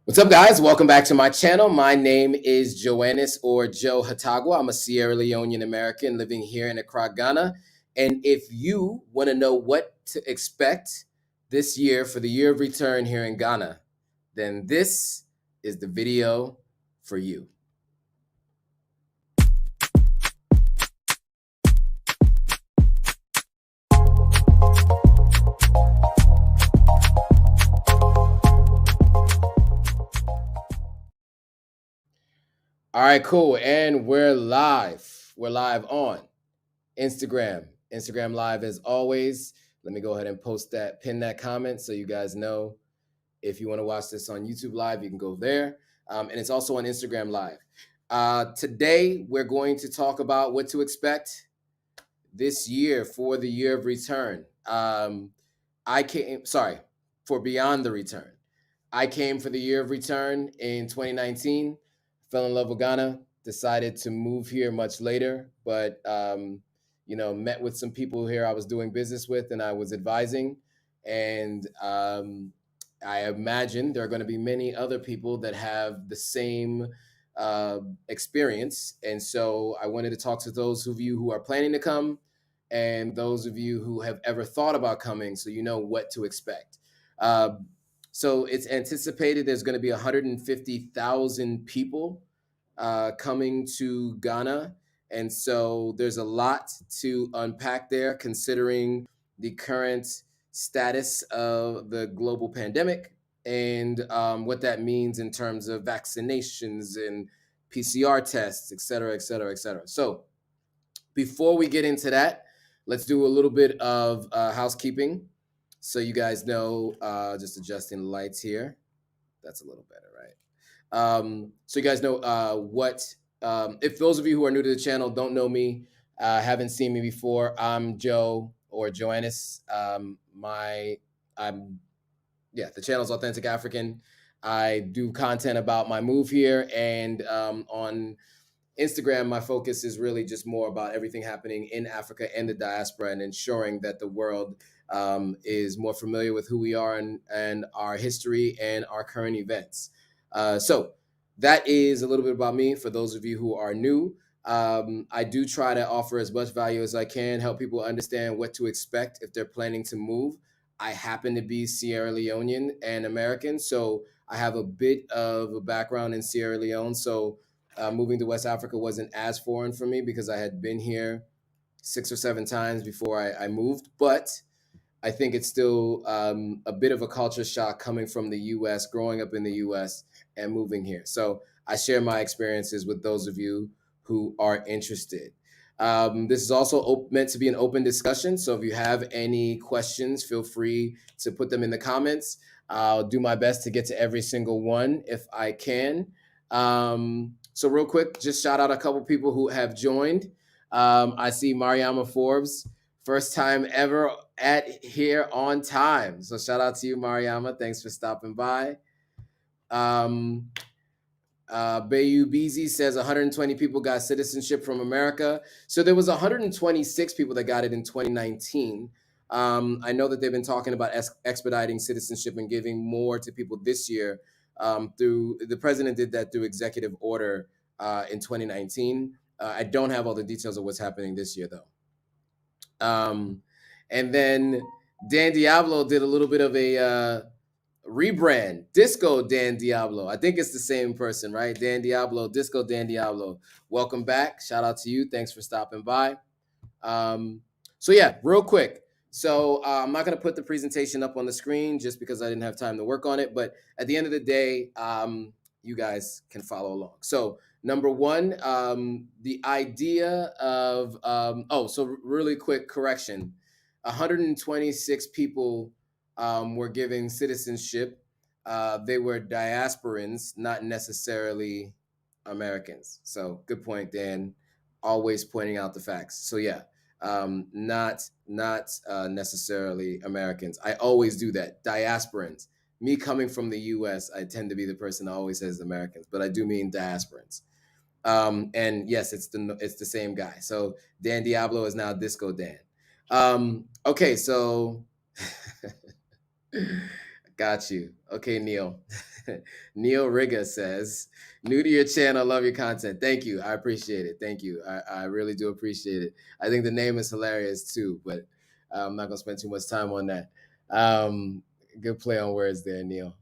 What's up, guys? Welcome back to my channel. My name is Joannis or Joe Hatagwa. I'm a Sierra Leonean American living here in Accra, Ghana. And if you want to know what to expect this year for the year of return here in Ghana, then this is the video for you. All right, cool. And we're live. We're live on Instagram. Instagram Live as always. Let me go ahead and post that, pin that comment so you guys know if you want to watch this on YouTube Live, you can go there. And it's also on Instagram Live. Today, we're going to talk about what to expect this year for the year of return. For Beyond the Return. I came for the year of return in 2019, fell in love with Ghana, decided to move here much later, but met with some people here I was doing business with and I was advising. And I imagine there are going to be many other people that have the same experience. And so I wanted to talk to those of you who are planning to come and those of you who have ever thought about coming so you know what to expect. So it's anticipated there's going to be 150,000 people coming to Ghana. And so there's a lot to unpack there considering the current status of the global pandemic and what that means in terms of vaccinations and PCR tests, et cetera, et cetera, et cetera. So before we get into that, let's do a little bit of housekeeping. So you guys know, just adjusting the lights here. That's a little better, right? So you guys know if those of you who are new to the channel don't know me, haven't seen me before, I'm Joe or Joannis. The channel's Authentic African. I do content about my move here, and on Instagram, my focus is really just more about everything happening in Africa and the diaspora and ensuring that the world is more familiar with who we are and our history and our current events. So that is a little bit about me for those of you who are new. I do try to offer as much value as I can, help people understand what to expect if they're planning to move. I happen to be Sierra Leonean and American, so I have a bit of a background in Sierra Leone. So moving to West Africa wasn't as foreign for me because I had been here 6 or 7 times before I moved. But I think it's still a bit of a culture shock coming from the U.S., growing up in the U.S. and moving here. So I share my experiences with those of you who are interested. This is also meant to be an open discussion. So if you have any questions, feel free to put them in the comments. I'll do my best to get to every single one if I can. So real quick, just shout out a couple people who have joined. I see Mariama Forbes, first time ever at here on time. So shout out to you, Mariama. Thanks for stopping by. Bayou Beezy says 120 people got citizenship from America. So there was 126 people that got it in 2019. I know that they've been talking about expediting citizenship and giving more to people this year. Through the president did that through executive order in 2019. I don't have all the details of what's happening this year though. And then Dan Diablo did a little bit of a rebrand, Disco Dan Diablo. I think it's the same person, right? Dan Diablo, Disco Dan Diablo. Welcome back. Shout out to you. Thanks for stopping by. So yeah, real quick. So I'm not going to put the presentation up on the screen just because I didn't have time to work on it. But at the end of the day, you guys can follow along. So number one, the idea of, so really quick correction. 126 people were given citizenship. They were diasporans, not necessarily Americans. So good point, Dan. Always pointing out the facts. So yeah, not necessarily Americans. I always do that. Diasporans. Me coming from the U.S., I tend to be the person that always says Americans, but I do mean diasporans. And yes, it's the same guy. So Dan Diablo is now Disco Dan. Okay, so got you. Okay, Neil. Neil Riga says, new to your channel, love your content. Thank you. I appreciate it. Thank you. I really do appreciate it. I think the name is hilarious too, but I'm not going to spend too much time on that. Good play on words there, Neil.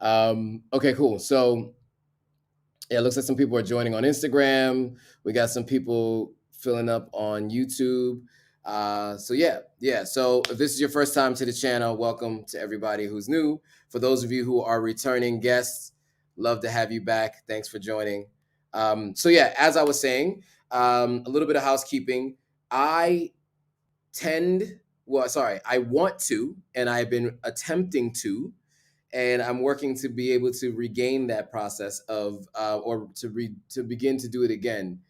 Okay, cool. So, yeah, it looks like some people are joining on Instagram. We got some people filling up on YouTube. So yeah. So if this is your first time to the channel, welcome to everybody who's new. For those of you who are returning guests, love to have you back. Thanks for joining. So yeah, as I was saying, a little bit of housekeeping. I want to, and I've been attempting to, and I'm working to be able to regain that process of, or to begin to do it again.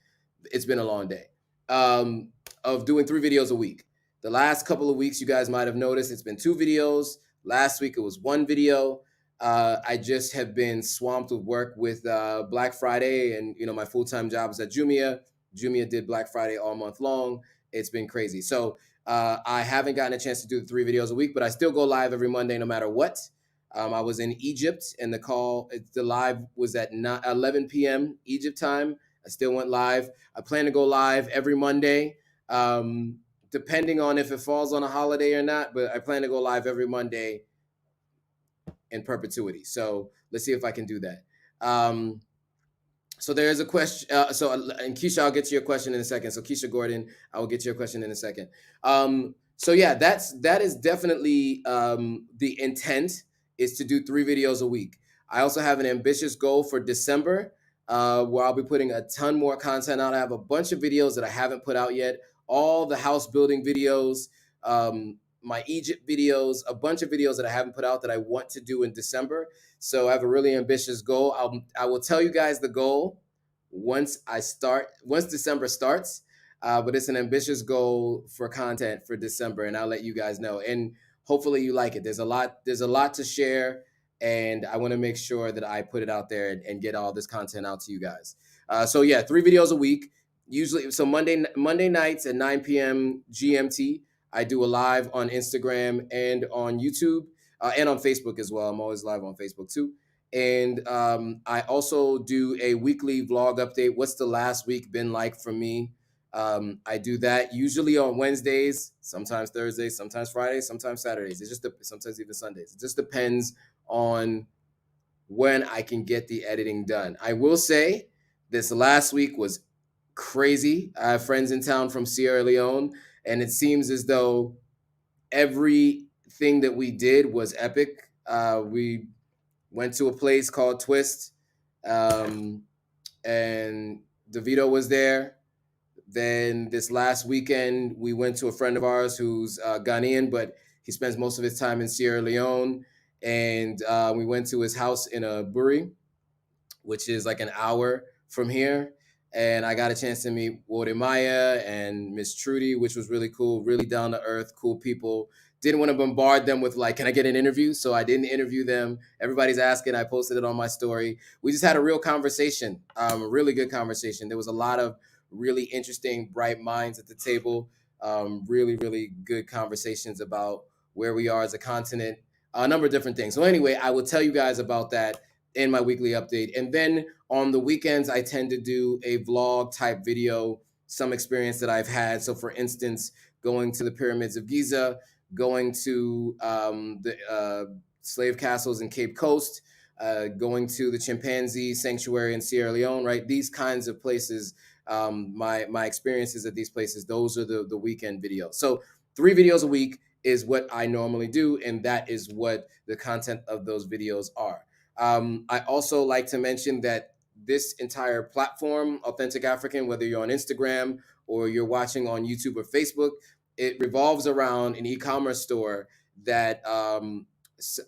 It's been a long day, of doing 3 videos a week. The last couple of weeks, you guys might have noticed it's been 2 videos. Last week it was 1 video. I just have been swamped with work with Black Friday, and my full-time job is at Jumia. Jumia did Black Friday all month long. It's been crazy. So I haven't gotten a chance to do the 3 videos a week, but I still go live every Monday no matter what. I was in Egypt, and the live was at 11 p.m. Egypt time. I still went live. I plan to go live every Monday, depending on if it falls on a holiday or not. But I plan to go live every Monday in perpetuity. So let's see if I can do that. So there is a question. And Keisha, I'll get to your question in a second. So Keisha Gordon, I will get to your question in a second. So yeah, that is definitely the intent, is to do 3 videos a week. I also have an ambitious goal for December, where I'll be putting a ton more content out. I have a bunch of videos that I haven't put out yet. All the house building videos, my Egypt videos, a bunch of videos that I haven't put out that I want to do in December. So I have a really ambitious goal. I will tell you guys the goal once December starts. But it's an ambitious goal for content for December, and I'll let you guys know. And hopefully you like it. There's a lot to share, and I want to make sure that I put it out there and get all this content out to you guys. So yeah, 3 videos a week. Usually, so Monday nights at 9 p.m. GMT, I do a live on Instagram and on YouTube, and on Facebook as well. I'm always live on Facebook too. And I also do a weekly vlog update. What's the last week been like for me? I do that usually on Wednesdays, sometimes Thursdays, sometimes Fridays, sometimes Saturdays. Sometimes even Sundays. It just depends on when I can get the editing done. I will say this last week was crazy. I have friends in town from Sierra Leone, and it seems as though everything that we did was epic. We went to a place called Twist, and DeVito was there. Then this last weekend, we went to a friend of ours who's Ghanaian, but he spends most of his time in Sierra Leone. And we went to his house in a Buri, which is like an hour from here. And I got a chance to meet Maya and Miss Trudy, which was really cool, really down to earth, cool people. Didn't want to bombard them with like, can I get an interview? So I didn't interview them. Everybody's asking. I posted it on my story. We just had a real conversation, a really good conversation. There was a lot of really interesting, bright minds at the table. Really, really good conversations about where we are as a continent, a number of different things. So anyway, I will tell you guys about that in my weekly update. And then on the weekends, I tend to do a vlog type video, some experience that I've had. So for instance, going to the pyramids of Giza, going to the slave castles in Cape Coast, going to the chimpanzee sanctuary in Sierra Leone, right? These kinds of places, my experiences at these places, those are the weekend videos. So 3 videos a week is what I normally do, and that is what the content of those videos are. I also like to mention that this entire platform, Authentic African, whether you're on Instagram or you're watching on YouTube or Facebook, it revolves around an e-commerce store that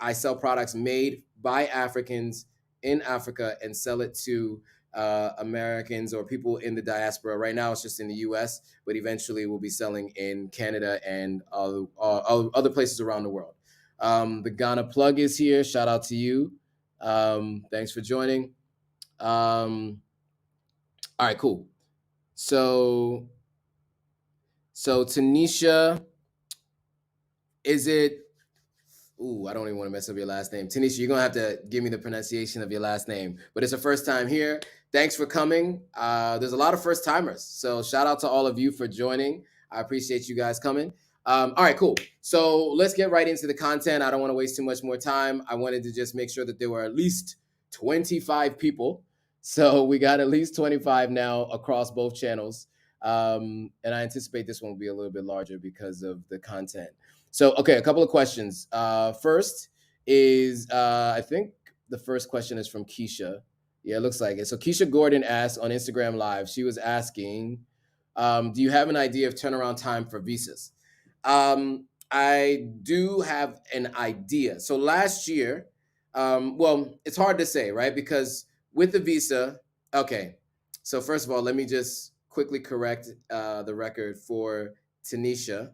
I sell products made by Africans in Africa and sell it to Americans or people in the diaspora. Right now, it's just in the U.S., but eventually we'll be selling in Canada and other places around the world. The Ghana plug is here. Shout out to you. Thanks for joining. All right, cool. So Tanisha, is it Ooh, I don't even want to mess up your last name. Tanisha, you're going to have to give me the pronunciation of your last name. But it's a first time here. Thanks for coming. There's a lot of first timers. So shout out to all of you for joining. I appreciate you guys coming. All right, cool. So let's get right into the content. I don't want to waste too much more time. I wanted to just make sure that there were at least 25 people. So we got at least 25 now across both channels. And I anticipate this one will be a little bit larger because of the content. So, okay, a couple of questions. First is, I think the first question is from Keisha. Yeah, it looks like it. So Keisha Gordon asked on Instagram Live, she was asking, do you have an idea of turnaround time for visas? I do have an idea. So last year, well, it's hard to say, right? Because with the visa, okay. So first of all, let me just quickly correct the record for Tanisha.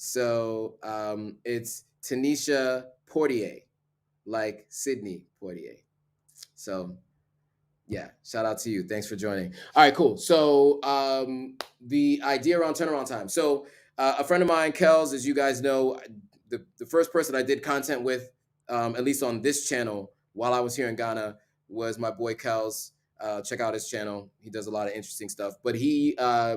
So it's Tanisha Portier, like Sydney Portier. So yeah, shout out to you. Thanks for joining. All right, cool. So the idea around turnaround time. So a friend of mine, Kels, as you guys know, the first person I did content with, at least on this channel while I was here in Ghana, was my boy Kels. Check out his channel. He does a lot of interesting stuff. But his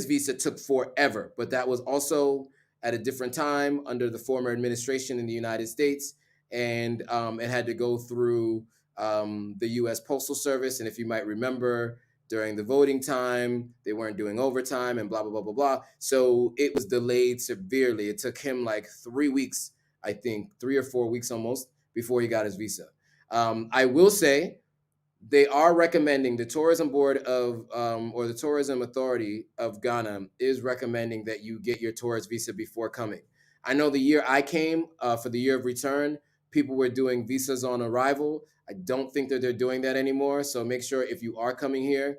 visa took forever, but that was also at a different time under the former administration in the United States, and it had to go through the U.S. Postal Service. And if you might remember, during the voting time, they weren't doing overtime and blah blah blah blah blah. So it was delayed severely. It took him like 3 weeks, I think 3 or 4 weeks almost, before he got his visa. I will say they are recommending, the tourism board of or the tourism authority of Ghana is recommending that you get your tourist visa before coming. I know the year I came for the year of return, people were doing visas on arrival. I don't think that they're doing that anymore. So make sure if you are coming here,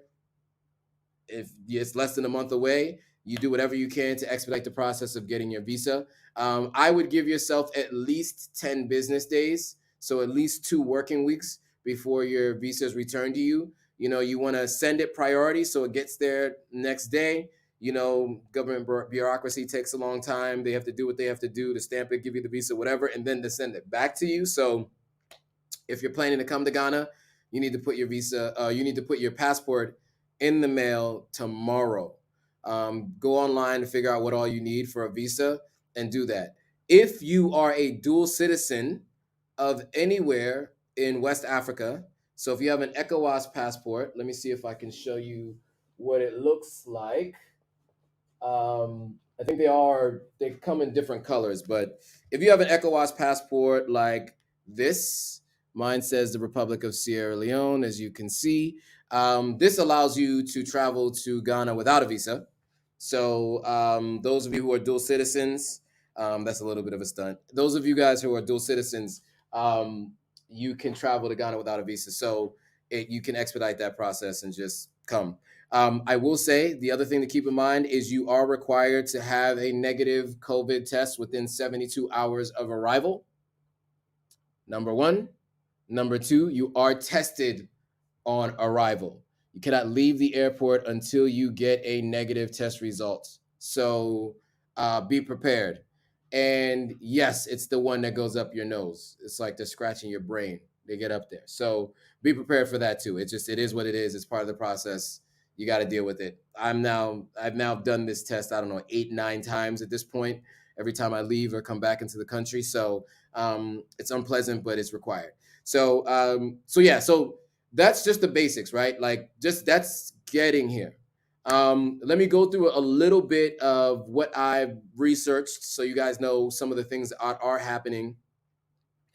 if it's less than a month away, you do whatever you can to expedite the process of getting your visa. I would give yourself at least 10 business days, so at least 2 working weeks before your visa is returned to you. You know, you want to send it priority so it gets there next day. You know, government bureaucracy takes a long time. They have to do what they have to do to stamp it, give you the visa, whatever, and then to send it back to you. So if you're planning to come to Ghana, you need to put your visa, you need to put your passport in the mail tomorrow. Go online to figure out what all you need for a visa and do that. If you are a dual citizen of anywhere in West Africa, so if you have an ECOWAS passport, let me see if I can show you what it looks like. I think they come in different colors, but if you have an ECOWAS passport like this, mine says the Republic of Sierra Leone, as you can see. This allows you to travel to Ghana without a visa. So those of you who are dual citizens, that's a little bit of a stunt. Those of you guys who are dual citizens, you can travel to Ghana without a visa. So you can expedite that process and just come. I will say the other thing to keep in mind is you are required to have a negative COVID test within 72 hours of arrival. Number one. Number two, you are tested on arrival. You cannot leave the airport until you get a negative test result. So be prepared. And yes, it's the one that goes up your nose. It's like they're scratching your brain. They get up there. So be prepared for that too. It is what it is. It's part of the process. You got to deal with it. I've now done this test, I don't know, 8, 9 times at this point, every time I leave or come back into the country. So it's unpleasant, but it's required. So so that's just the basics, right? Like just that's getting here. Let me go through a little bit of what I've researched so you guys know some of the things that are happening.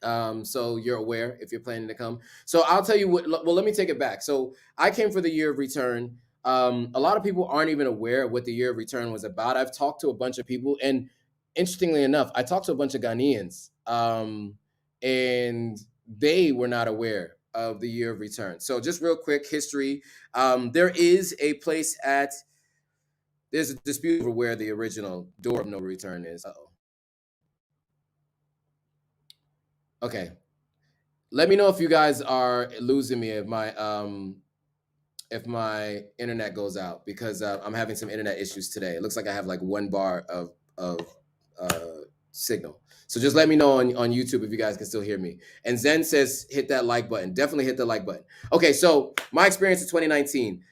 So you're aware if you're planning to come. So I'll tell you what, well, let me take it back. So I came for the year of return. A lot of people aren't even aware of what the year of return was about. I've talked to a bunch of people, and interestingly enough, I talked to a bunch of Ghanaians, and they were not aware of the year of return. So just real quick history. There is a place there's a dispute over where the original door of no return is. Uh-oh. Okay. Let me know if you guys are losing me if my internet goes out, because I'm having some internet issues today. It looks like I have like 1 bar of signal. So just let me know on YouTube if you guys can still hear me. And Zen says, hit that like button. Definitely hit the like button. Okay, so my experience in 2019.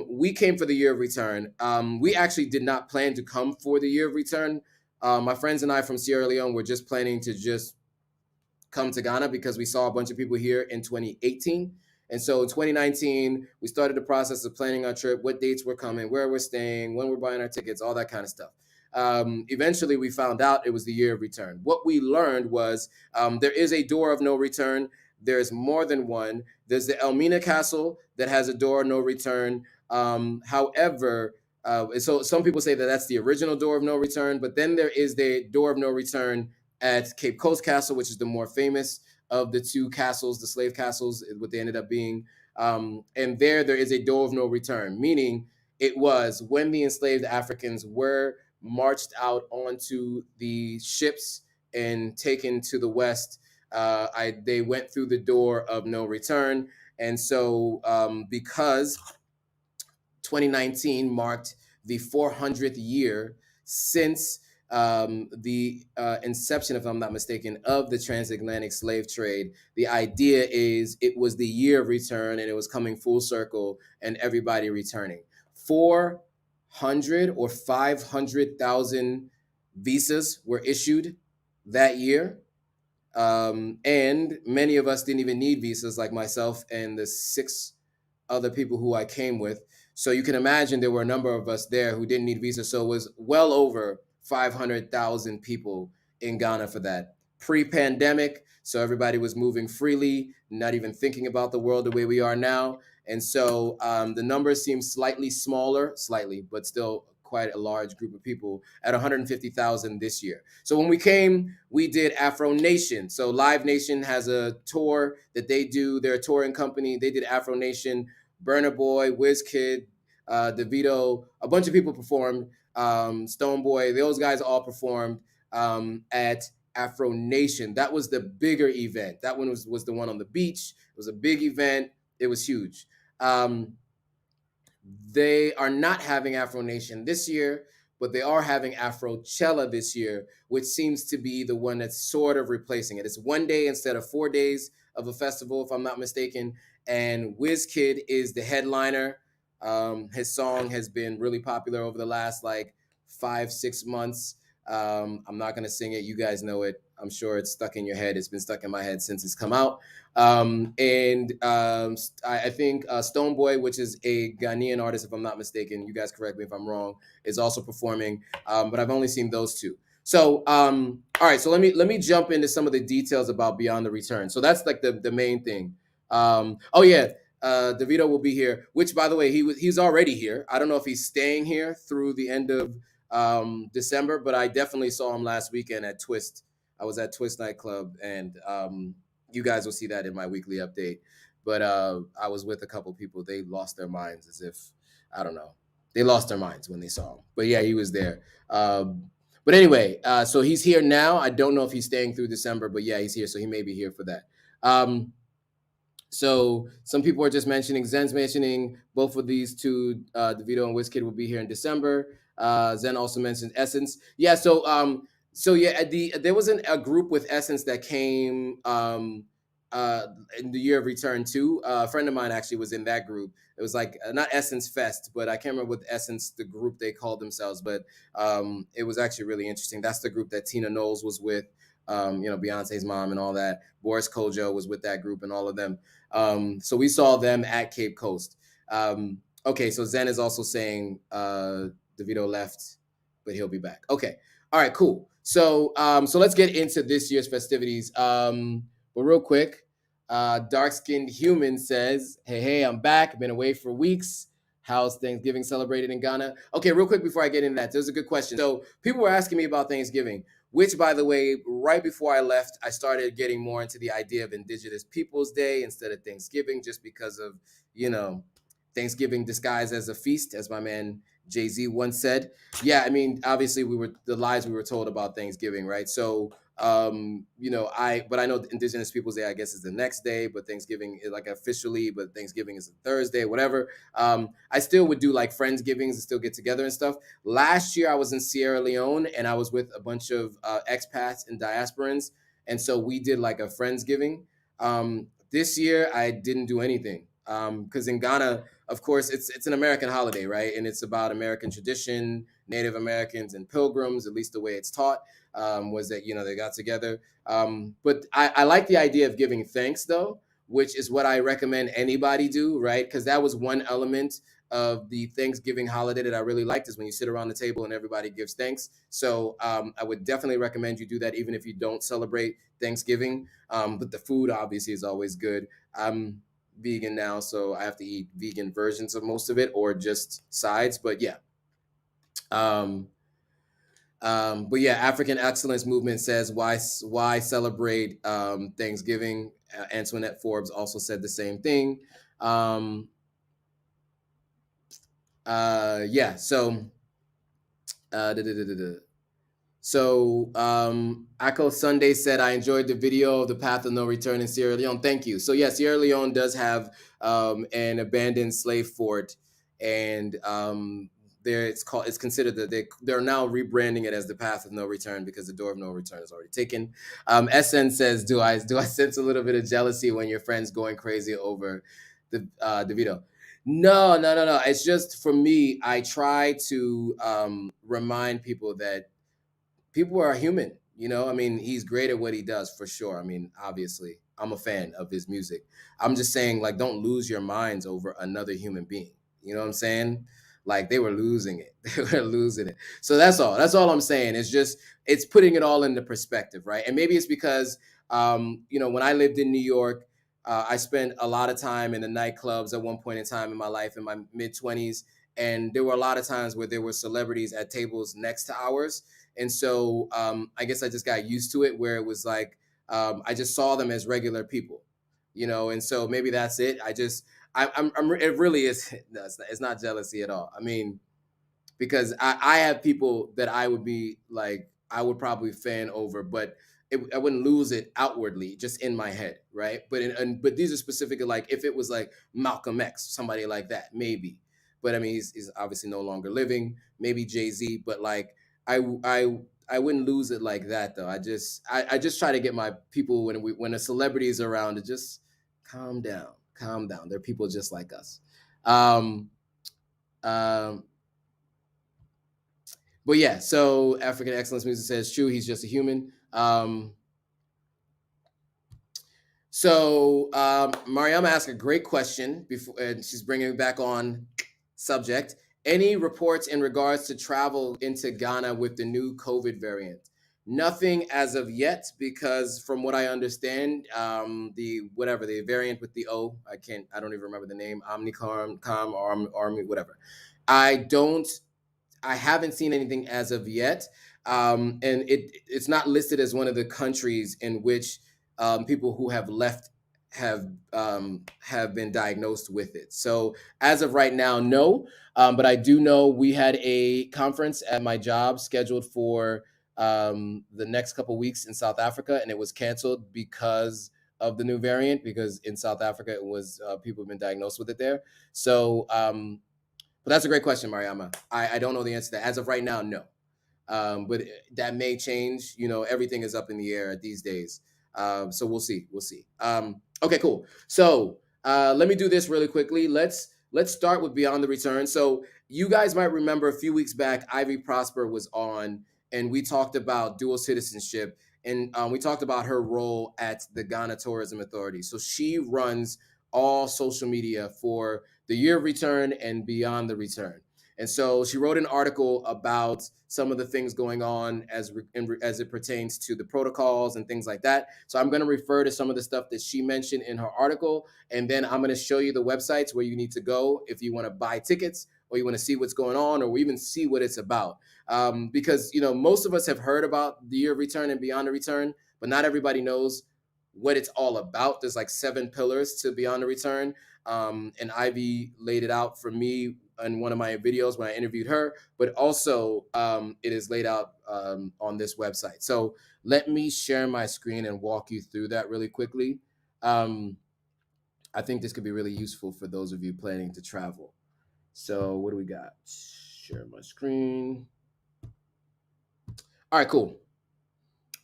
We came for the year of return. We actually did not plan to come for the year of return. My friends and I from Sierra Leone were just planning to just come to Ghana because we saw a bunch of people here in 2018. And so in 2019, we started the process of planning our trip, what dates we're coming, where we're staying, when we're buying our tickets, all that kind of stuff. Eventually, we found out it was the year of return. What we learned was there is a door of no return. There's more than one. There's the Elmina Castle that has a door of no return. However, so some people say that that's the original door of no return, but then there is the door of no return at Cape Coast Castle, which is the more famous of the two castles, the slave castles, what they ended up being. And there is a door of no return, meaning it was when the enslaved Africans were marched out onto the ships and taken to the West. They went through the door of no return. And so because 2019 marked the 400th year since the inception, if I'm not mistaken, of the transatlantic slave trade. The idea is it was the year of return and it was coming full circle and everybody returning. 400 or 500,000 visas were issued that year. And many of us didn't even need visas, like myself and the 6 other people who I came with. So you can imagine there were a number of us there who didn't need visas. So it was well over 500,000 people in Ghana for that. Pre-pandemic, so everybody was moving freely, not even thinking about the world the way we are now. And so the numbers seem slightly smaller, but still quite a large group of people at 150,000 this year. So when we came, we did Afro Nation. So Live Nation has a tour that they do. They're a touring company. They did Afro Nation. Burna Boy, Wizkid, DeVito, a bunch of people performed. Stonebwoy, those guys all performed at Afro Nation. That was the bigger event. That one was the one on the beach. It was a big event. It was huge. They are not having Afro Nation this year, but they are having Afrochella this year, which seems to be the one that's sort of replacing it. It's one day instead of 4 days of a festival, if I'm not mistaken. And Wizkid is the headliner. His song has been really popular over the last 5-6 months. I'm not going to sing it. You guys know it. I'm sure it's stuck in your head. It's been stuck in my head since it's come out. I think Stonebwoy, which is a Ghanaian artist, if I'm not mistaken, you guys correct me if I'm wrong, is also performing. But I've only seen those two. So, all right. So let me jump into some of the details about Beyond the Return. So that's the main thing. DeVito will be here, which, by the way, he's already here. I don't know if he's staying here through the end of December, but I definitely saw him last weekend at Twist. I was at Twist nightclub, and you guys will see that in my weekly update. But I was with a couple people. They lost their minds as if, I don't know, they lost their minds when they saw him. But yeah, he was there. But anyway, so he's here now. I don't know if he's staying through December, but yeah, he's here. So he may be here for that. So some people are just mentioning, Zen's mentioning both of these two, DeVito and Wizkid will be here in December. Zen also mentioned Essence. Yeah, there wasn't a group with Essence that came in the year of return too. A friend of mine actually was in that group. It was not Essence Fest, but I can't remember what Essence, the group they called themselves, but it was actually really interesting. That's the group that Tina Knowles was with, Beyonce's mom and all that. Boris Kojo was with that group and all of them. So we saw them at Cape Coast. Okay, so Zen is also saying DeVito left, but he'll be back. Okay, all right, cool. So let's get into this year's festivities. But real quick, Dark-Skinned Human says, hey, I'm back. Been away for weeks. How's Thanksgiving celebrated in Ghana? Okay, real quick before I get into that, there's a good question. So people were asking me about Thanksgiving, which, by the way, right before I left, I started getting more into the idea of Indigenous Peoples Day instead of Thanksgiving, just because of, Thanksgiving disguised as a feast, as my man Jay-Z once said. Yeah, I mean, obviously the lies we were told about Thanksgiving, right? So but I know Indigenous Peoples Day, I guess, is the next day, but Thanksgiving is like officially, but Thanksgiving is a Thursday, whatever. I still would do like Friendsgivings and still get together and stuff. Last year I was in Sierra Leone and I was with a bunch of expats and diasporans, and so we did like a Friendsgiving. This year I didn't do anything because in Ghana, of course, it's an American holiday, right? And it's about American tradition, Native Americans and pilgrims, at least the way it's taught. Was that they got together. But I like the idea of giving thanks though, which is what I recommend anybody do, right? Because that was one element of the Thanksgiving holiday that I really liked is when you sit around the table and everybody gives thanks. So I would definitely recommend you do that even if you don't celebrate Thanksgiving. But the food obviously is always good. I'm vegan now, so I have to eat vegan versions of most of it or just sides. But yeah. But yeah, African Excellence Movement says why celebrate Thanksgiving. Antoinette Forbes also said the same thing. Yeah, so da, da, da, da, da. So Akko Sunday said, I enjoyed the video of the path of no return in Sierra Leone. Thank you. So yeah, Sierra Leone does have an abandoned slave fort, and it's considered that they're now rebranding it as the path of no return because the door of no return is already taken. SN says, do I sense a little bit of jealousy when your friend's going crazy over the video? No. It's just for me, I try to remind people that people are human. I mean, he's great at what he does for sure. I mean, obviously, I'm a fan of his music. I'm just saying, like, don't lose your minds over another human being. You know what I'm saying? Like, they were losing it. They were losing it. So that's all. That's all I'm saying. It's putting it all into perspective, right? And maybe it's because, when I lived in New York, I spent a lot of time in the nightclubs at one point in time in my life in my mid 20s. And there were a lot of times where there were celebrities at tables next to ours. And so I guess I just got used to it where it was like I just saw them as regular people, and so maybe that's it. It really is. No, it's not jealousy at all. I mean, because I have people that I would be like, I would probably fan over, but I wouldn't lose it outwardly, just in my head, right? But these are specifically like if it was like Malcolm X, somebody like that, maybe. But I mean, he's obviously no longer living. Maybe Jay-Z, but like I I I wouldn't lose it like that though. I just try to get my people when a celebrity is around to just calm down, calm down. They're people just like us. Um, um, but yeah, so African Excellence Music says true. He's just a human. Mariama asked a great question before, and she's bringing me back on subject. Any reports in regards to travel into Ghana with the new COVID variant? Nothing as of yet, because from what I understand, the variant with the O, I don't even remember the name, Omnicom, Army, whatever. I don't I haven't seen anything as of yet, and it's not listed as one of the countries in which people who have left have been diagnosed with it. So as of right now, no. But I do know we had a conference at my job scheduled for the next couple weeks in South Africa, and it was canceled because of the new variant. Because in South Africa, it was people have been diagnosed with it there. So but that's a great question, Mariama. I don't know the answer to that. As of right now, no. But that may change. Everything is up in the air these days. So we'll see. We'll see. Okay, cool. So let me do this really quickly. Let's start with Beyond the Return. So you guys might remember a few weeks back, Ivy Prosper was on, and we talked about dual citizenship, and we talked about her role at the Ghana Tourism Authority. So she runs all social media for the year of return and beyond the return. And so she wrote an article about some of the things going on as it pertains to the protocols and things like that. So I'm going to refer to some of the stuff that she mentioned in her article, and then I'm going to show you the websites where you need to go if you want to buy tickets or you want to see what's going on or even see what it's about. Because most of us have heard about the year of return and beyond the return, but not everybody knows what it's all about. There's like 7 pillars to beyond the return. And Ivy laid it out for me in one of my videos when I interviewed her, but also it is laid out on this website. So Let me share my screen and walk you through that really quickly. Um, I think this could be really useful for those of you planning to travel. So what do we got? Share my screen. All right, cool.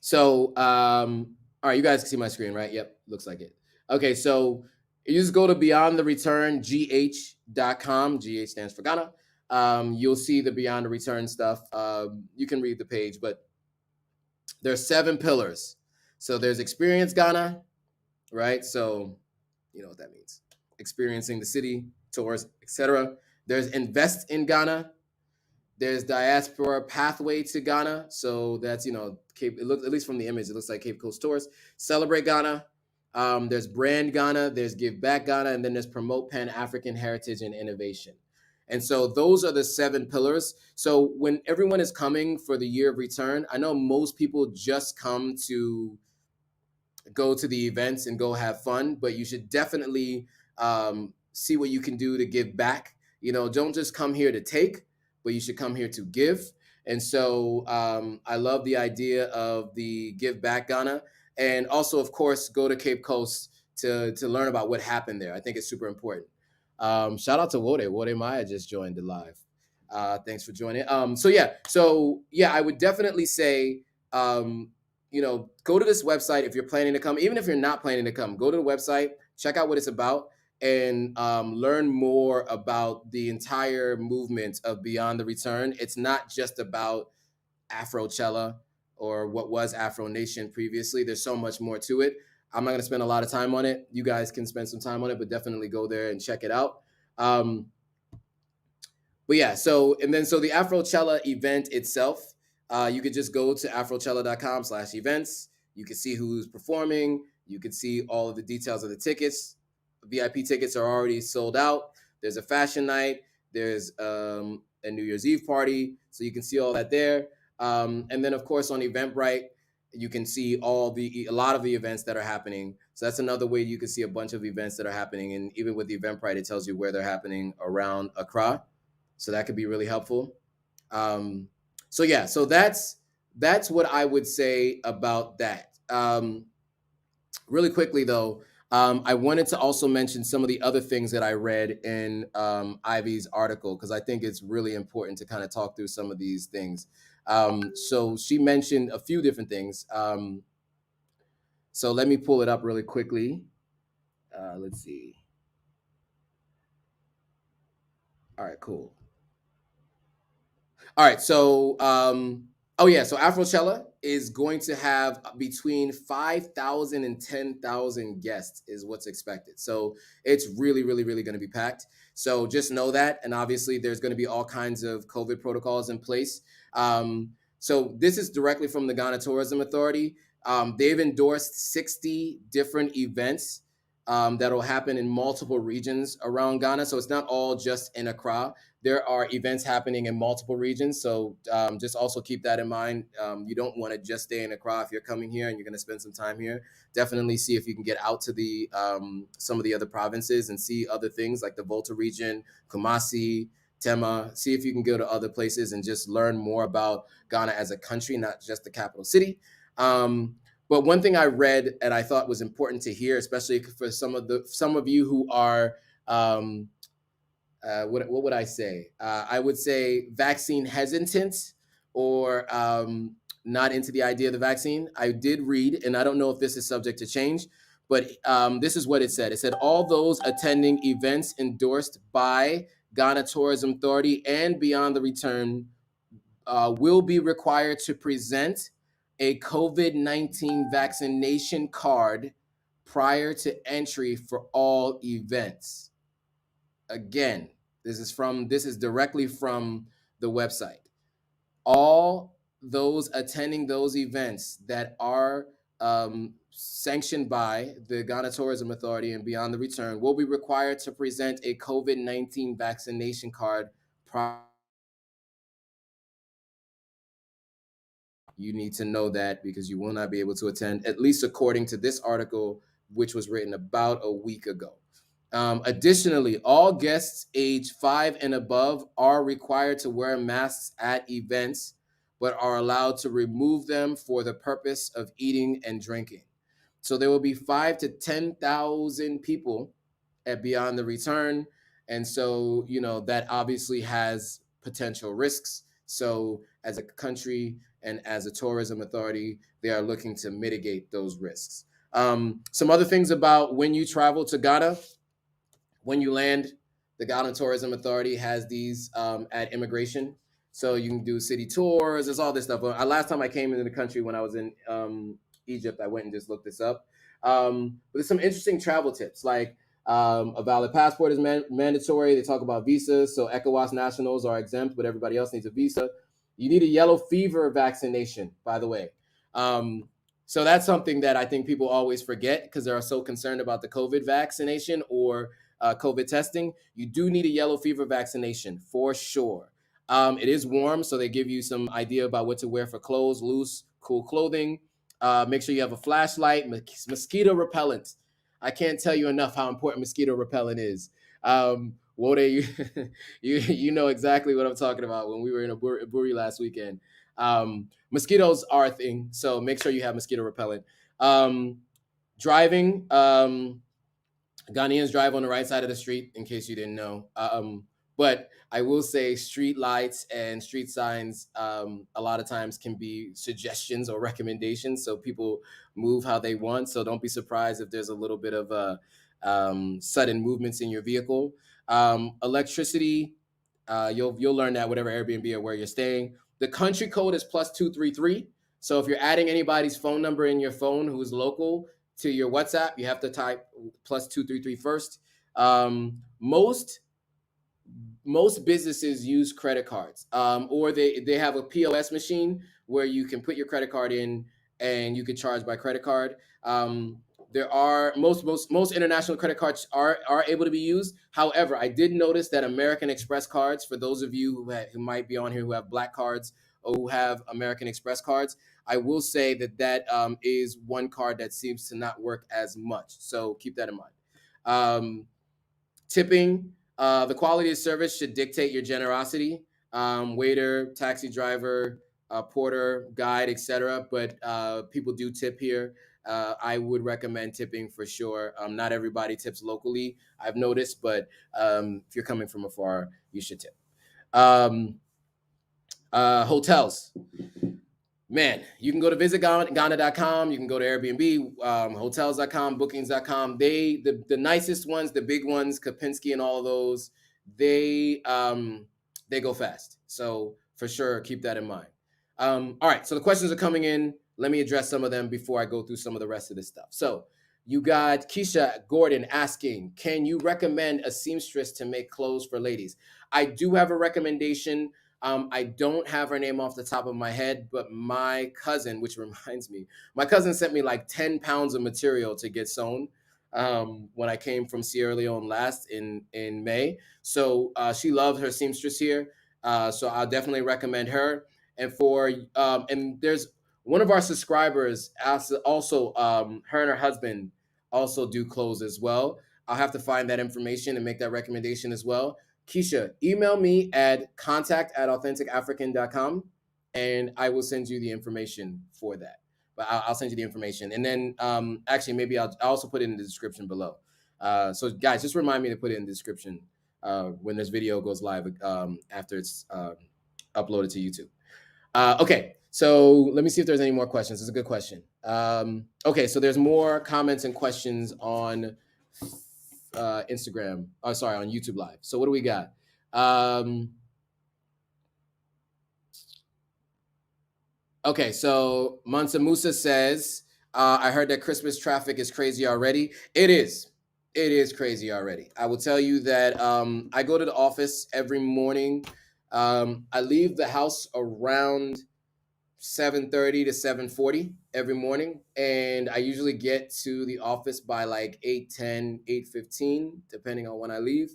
So, all right, you guys can see my screen, right? Yep, looks like it. Okay, so you just go to beyondthereturnGH.com. GH stands for Ghana. You'll see the Beyond the Return stuff. You can read the page, but there's 7 pillars. So there's Experience Ghana, right? So you know what that means. Experiencing the city, tours, etc. There's Invest in Ghana. There's Diaspora Pathway to Ghana. So that's, Cape, it looks, at least from the image, it looks like Cape Coast Tours. Celebrate Ghana. There's Brand Ghana. There's Give Back Ghana. And then there's Promote Pan-African Heritage and Innovation. And so those are the 7 pillars. So when everyone is coming for the year of return, I know most people just come to go to the events and go have fun, but you should definitely see what you can do to give back. Don't just come here to take, but you should come here to give. And so I love the idea of the Give Back Ghana. And also, of course, go to Cape Coast to learn about what happened there. I think it's super important. Shout out to Wode Maya just joined the live. Thanks for joining. So I would definitely say go to this website if you're planning to come. Even if you're not planning to come, go to the website, check out what it's about, and learn more about the entire movement of Beyond the Return. It's not just about Afrochella or what was Afro Nation previously. There's so much more to it. I'm not going to spend a lot of time on it. You guys can spend some time on it, but definitely go there and check it out. So the Afrochella event itself, you could just go to afrochella.com/events. You can see who's performing. You can see all of the details of the tickets. VIP tickets are already sold out. There's a fashion night. There's a New Year's Eve party. So you can see all that there. And then, of course, on Eventbrite, you can see a lot of the events that are happening. So that's another way you can see a bunch of events that are happening. And even with the Eventbrite, it tells you where they're happening around Accra. So that could be really helpful. So that's what I would say about that. Really quickly though, I wanted to also mention some of the other things that I read in Ivy's article, because I think it's really important to kind of talk through some of these things. So she mentioned a few different things. So let me pull it up really quickly. Let's see. All right, cool. All right, so so Afrochella is going to have between 5,000 and 10,000 guests is what's expected. So it's really, really, really going to be packed. So just know that, and obviously there's going to be all kinds of COVID protocols in place. So this is directly from the Ghana Tourism Authority. They've endorsed 60 different events that will happen in multiple regions around Ghana. So it's not all just in Accra. There are events happening in multiple regions. So just also keep that in mind. You don't want to just stay in Accra. If you're coming here and you're going to spend some time here, definitely see if you can get out to the some of the other provinces and see other things like the Volta region, Kumasi, Tema. See if you can go to other places and just learn more about Ghana as a country, not just the capital city. But one thing I read and I thought was important to hear, especially for some of you who are, what would I say? I would say vaccine hesitant or not into the idea of the vaccine. I did read, and I don't know if this is subject to change, but this is what it said. It said all those attending events endorsed by Ghana Tourism Authority and Beyond the Return will be required to present a COVID-19 vaccination card prior to entry for all events. Again, this is directly from the website. All those attending those events that are sanctioned by the Ghana Tourism Authority and Beyond the Return will be required to present a COVID-19 vaccination card prior. You need to know that because you will not be able to attend, at least according to this article, which was written about a week ago. Additionally, all guests age 5 and above are required to wear masks at events but are allowed to remove them for the purpose of eating and drinking. So there will be 5 to 10,000 people at Beyond the Return. And so, that obviously has potential risks. So, as a country and as a tourism authority, they are looking to mitigate those risks. Some other things about when you travel to Ghana: when you land, the Ghana Tourism Authority has these at immigration. So you can do city tours. There's all this stuff. Last time I came into the country when I was in Egypt, I went and just looked this up. But there's some interesting travel tips, like a valid passport is mandatory. They talk about visas. So ECOWAS nationals are exempt, but everybody else needs a visa. You need a yellow fever vaccination, by the way. So that's something that I think people always forget because they're so concerned about the COVID vaccination or COVID testing. You do need a yellow fever vaccination for sure. It is warm, so they give you some idea about what to wear for clothes, loose, cool clothing. Make sure you have a flashlight, mosquito repellent. I can't tell you enough how important mosquito repellent is. Wode, you know exactly what I'm talking about when we were in a brewery last weekend. Mosquitoes are a thing, so make sure you have mosquito repellent. Driving, Ghanaians drive on the right side of the street, in case you didn't know. But I will say street lights and street signs a lot of times can be suggestions or recommendations. So people move how they want. So don't be surprised if there's a little bit of sudden movements in your vehicle. Electricity, you'll learn that whatever Airbnb or where you're staying. The country code is +233. So if you're adding anybody's phone number in your phone who's local to your WhatsApp, you have to type +233 first. Most businesses use credit cards, or they have a POS machine where you can put your credit card in and you can charge by credit card. There are most international credit cards are able to be used. However, I did notice that American Express cards, for those of you who might be on here who have black cards or who have American Express cards, I will say that is one card that seems to not work as much. So keep that in mind. Tipping, the quality of service should dictate your generosity. Waiter, taxi driver, porter, guide, etc. But people do tip here. I would recommend tipping for sure. Not everybody tips locally, I've noticed, but if you're coming from afar, you should tip. Hotels. Man, you can go to visitghana.com. You can go to Airbnb, hotels.com, bookings.com. The nicest ones, the big ones, Kapinski and all of those, they go fast. So for sure, keep that in mind. All right, so the questions are coming in. Let me address some of them before I go through some of the rest of this stuff. So you got Keisha Gordon asking, can you recommend a seamstress to make clothes for ladies? I do have a recommendation. I don't have her name off the top of my head, but my cousin, which reminds me, my cousin sent me like 10 pounds of material to get sewn when I came from Sierra Leone last in May. So she loved her seamstress here. So I'll definitely recommend her. And and there's one of our subscribers also, her and her husband also do clothes as well. I'll have to find that information and make that recommendation as well. Keisha, email me at contact@authenticafrican.com and I will send you the information for that. But I'll send you the information. And then actually, maybe I'll also put it in the description below. So guys, just remind me to put it in the description when this video goes live after it's uploaded to YouTube. Okay, so let me see if there's any more questions. It's a good question. Okay, so there's more comments and questions on Instagram. Oh, sorry, on YouTube Live. So what do we got? Okay, so Mansa Musa says, I heard that Christmas traffic is crazy already. It is. It is crazy already. I will tell you that I go to the office every morning. I leave the house around 7:30 to 7:40 every morning, and I usually get to the office by like 8:10, 8:15, depending on when I leave.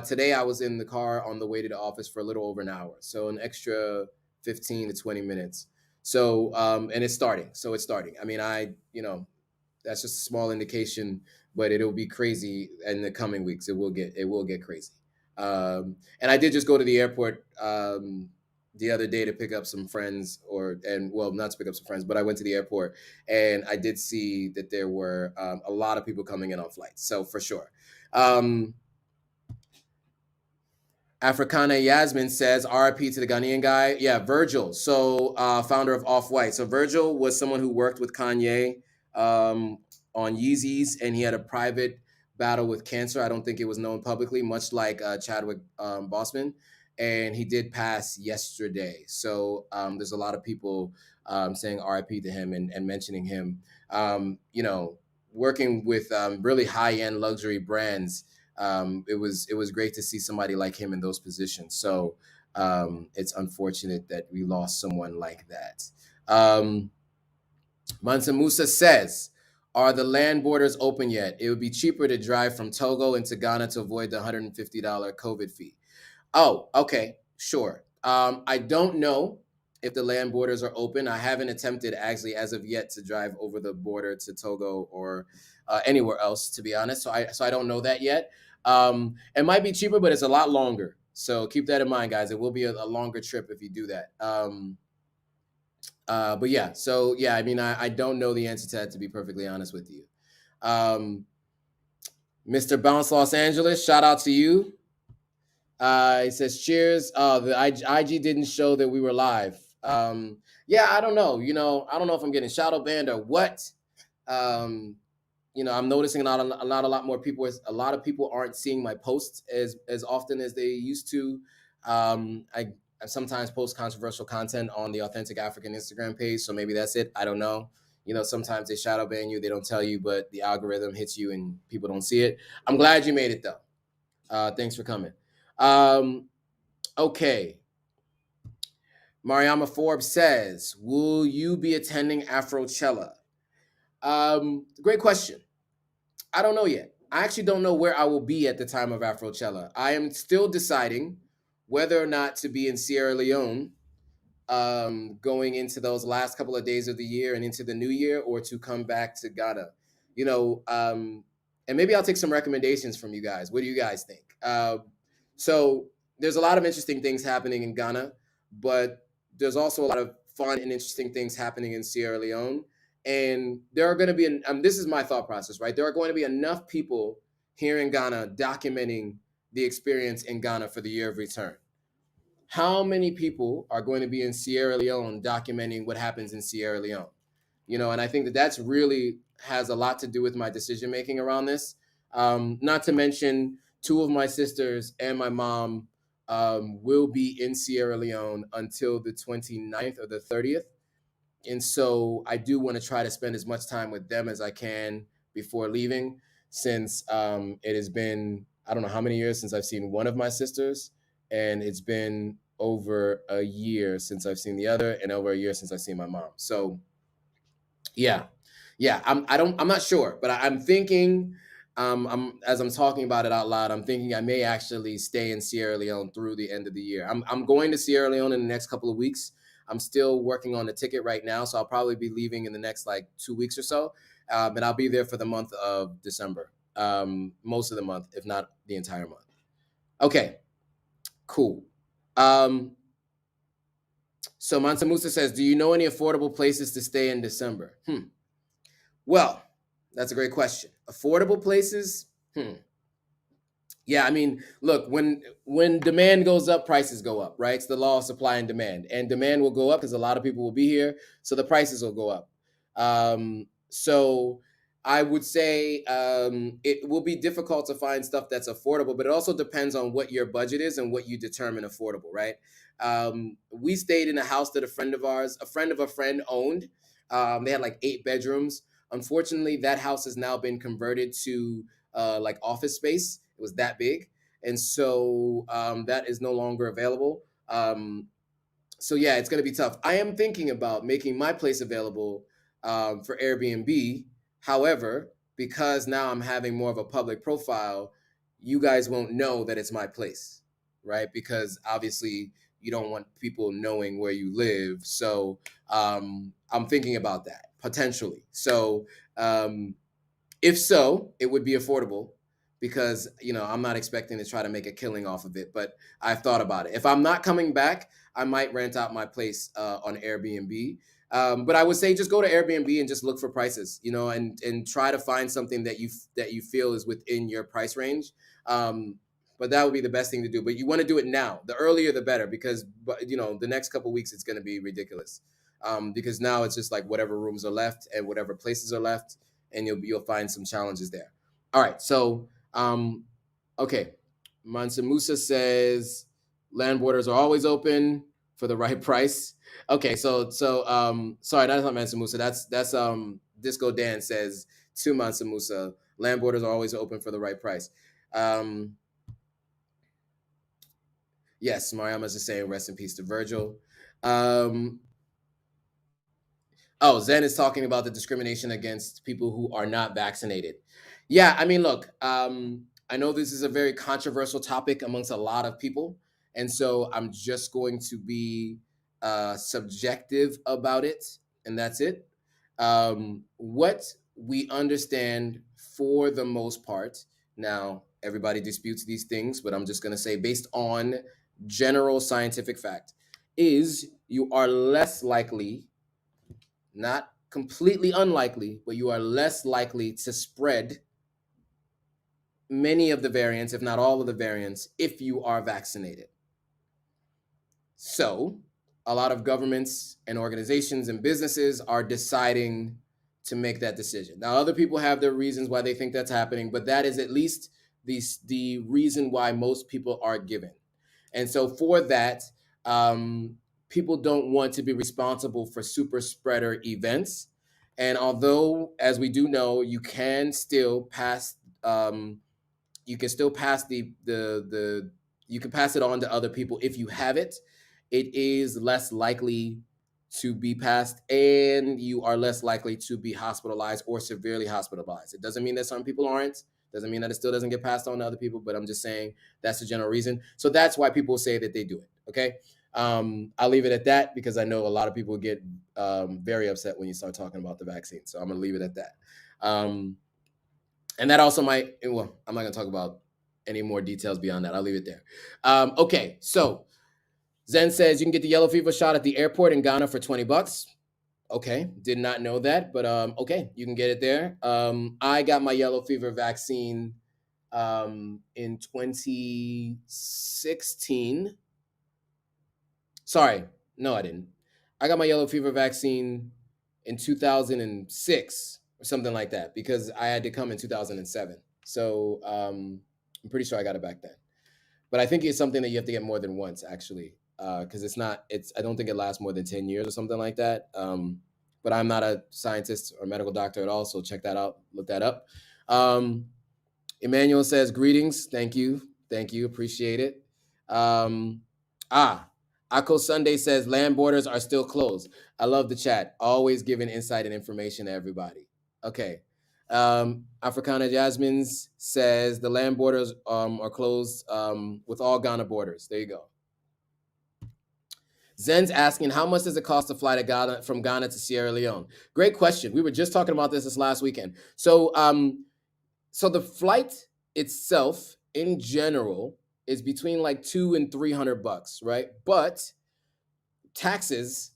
Today I was in the car on the way to the office for a little over an hour, so an extra 15 to 20 minutes. So and it's starting. So it's starting. I mean, that's just a small indication, but it'll be crazy in the coming weeks. It will get crazy. And I did just go to the airport the other day to pick up some friends, not to pick up some friends, but I went to the airport and I did see that there were a lot of people coming in on flights. So for sure. Africana Yasmin says, RIP to the Ghanaian guy. Yeah, Virgil. So founder of Off-White. So Virgil was someone who worked with Kanye on Yeezys, and he had a private battle with cancer. I don't think it was known publicly, much like Chadwick Boseman. And he did pass yesterday. So there's a lot of people saying RIP to him and mentioning him. Working with really high-end luxury brands, it was great to see somebody like him in those positions. So it's unfortunate that we lost someone like that. Mansa Musa says, are the land borders open yet? It would be cheaper to drive from Togo into Ghana to avoid the $150 COVID fee. Oh, okay, sure. I don't know if the land borders are open. I haven't attempted actually as of yet to drive over the border to Togo or anywhere else, to be honest. So I don't know that yet. It might be cheaper, but it's a lot longer. So keep that in mind, guys. It will be a longer trip if you do that. But yeah, so yeah, I mean, I don't know the answer to that, to be perfectly honest with you. Mr. Bounce Los Angeles, shout out to you. He says, cheers. The IG didn't show that we were live. Yeah, I don't know. I don't know if I'm getting shadow banned or what. I'm noticing a lot more people. A lot of people aren't seeing my posts as often as they used to. I sometimes post controversial content on the Authentic African Instagram page, so maybe that's it. I don't know. Sometimes they shadow ban you, they don't tell you, but the algorithm hits you and people don't see it. I'm glad you made it though. Thanks for coming. Okay. Mariama Forbes says, will you be attending Afrochella? Great question. I don't know yet. I actually don't know where I will be at the time of Afrochella. I am still deciding whether or not to be in Sierra Leone going into those last couple of days of the year and into the new year, or to come back to Ghana. And maybe I'll take some recommendations from you guys. What do you guys think? So there's a lot of interesting things happening in Ghana, but there's also a lot of fun and interesting things happening in Sierra Leone. And there are going to be, this is my thought process, right? There are going to be enough people here in Ghana documenting the experience in Ghana for the year of return. How many people are going to be in Sierra Leone documenting what happens in Sierra Leone? And I think that that's really has a lot to do with my decision-making around this. Not to mention, two of my sisters and my mom will be in Sierra Leone until the 29th or the 30th. And so I do want to try to spend as much time with them as I can before leaving, since it has been, I don't know how many years since I've seen one of my sisters, and it's been over a year since I've seen the other, and over a year since I've seen my mom. So yeah, I'm not sure, but I'm thinking, as I'm talking about it out loud, I'm thinking I may actually stay in Sierra Leone through the end of the year. I'm going to Sierra Leone in the next couple of weeks. I'm still working on the ticket right now, so I'll probably be leaving in the next 2 weeks or so. But I'll be there for the month of December, most of the month, if not the entire month. Okay, cool. So Mansa Musa says, do you know any affordable places to stay in December? Well, that's a great question. Affordable places? Yeah, I mean, look, when demand goes up, prices go up, right? It's the law of supply and demand will go up because a lot of people will be here, so the prices will go up. So I would say it will be difficult to find stuff that's affordable, but it also depends on what your budget is and what you determine affordable, right? We stayed in a house that a friend of a friend owned. They had 8 bedrooms. Unfortunately, that house has now been converted to office space. It was that big, and so that is no longer available. So yeah, it's going to be tough. I am thinking about making my place available for Airbnb. However, because now I'm having more of a public profile, you guys won't know that it's my place, right? Because obviously you don't want people knowing where you live. So I'm thinking about that potentially. So if so, it would be affordable. because I'm not expecting to try to make a killing off of it, but I've thought about it. If I'm not coming back, I might rent out my place on Airbnb. But I would say just go to Airbnb and just look for prices, and try to find something that you feel is within your price range. But that would be the best thing to do. But you want to do it now. The earlier, the better, because the next couple weeks it's going to be ridiculous. Because now it's just like whatever rooms are left and whatever places are left, and you'll find some challenges there. All right, so okay, Mansa Musa says land borders are always open for the right price. Okay, so sorry, that's not Mansa Musa. That's Disco Dan says to Mansa Musa, land borders are always open for the right price. Yes, Mariama's just saying rest in peace to Virgil. Oh, Zen is talking about the discrimination against people who are not vaccinated. Yeah, I mean, look, I know this is a very controversial topic amongst a lot of people, and so I'm just going to be subjective about it, and that's it. What we understand for the most part, now everybody disputes these things, but I'm just going to say, based on general scientific fact, is you are less likely, not completely unlikely, but you are less likely to spread many of the variants, if not all of the variants, if you are vaccinated. So, a lot of governments and organizations and businesses are deciding to make that decision. Now, other people have their reasons why they think that's happening, but that is at least the reason why most people are given. And so, for that, people don't want to be responsible for super spreader events. And although, as we do know, you can still pass, you can still pass you can pass it on to other people if you have it. It is less likely to be passed, and you are less likely to be hospitalized or severely hospitalized. It doesn't mean that some people aren't. Doesn't mean that it still doesn't get passed on to other people, but I'm just saying that's the general reason. So that's why people say that they do it. Okay. I'll leave it at that because I know a lot of people get very upset when you start talking about the vaccine. So I'm going to leave it at that. And that also might, well, I'm not going to talk about any more details beyond that. I'll leave it there. Okay. So Zen says you can get the yellow fever shot at the airport in Ghana for $20. Okay, did not know that, but okay, you can get it there. I got my yellow fever vaccine in 2016. Sorry, no, I didn't. I got my yellow fever vaccine in 2006 or something like that because I had to come in 2007. So I'm pretty sure I got it back then. But I think it's something that you have to get more than once, actually, because I don't think it lasts more than 10 years or something like that. But I'm not a scientist or medical doctor at all, so check that out, look that up. Emmanuel says, greetings, thank you, appreciate it. Akko Sunday says, land borders are still closed. I love the chat, always giving insight and information to everybody. Okay. Africana Jasmines says the land borders are closed with all Ghana borders. There you go. Zen's asking, how much does it cost to fly to Ghana from Ghana to Sierra Leone? Great question. We were just talking about this last weekend. So, so the flight itself, in general, is between like $200 and $300, right? But taxes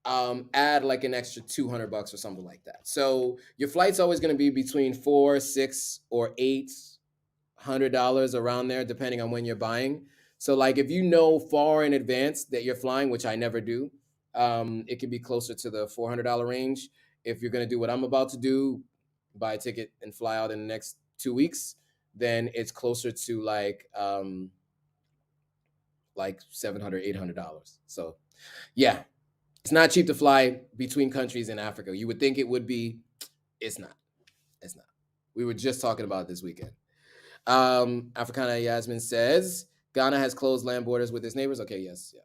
add like an extra $200 or something like that. So your flight's always going to be between $400, $600, or $800 around there, depending on when you're buying. So like if you know far in advance that you're flying, which I never do, it could be closer to the $400 range. If you're going to do what I'm about to do, buy a ticket and fly out in the next 2 weeks, then it's closer to like $700, $800. So yeah, it's not cheap to fly between countries in Africa. You would think it would be. It's not. It's not. We were just talking about it this weekend. Africana Yasmin says, Ghana has closed land borders with its neighbors. Okay, yes. Yeah.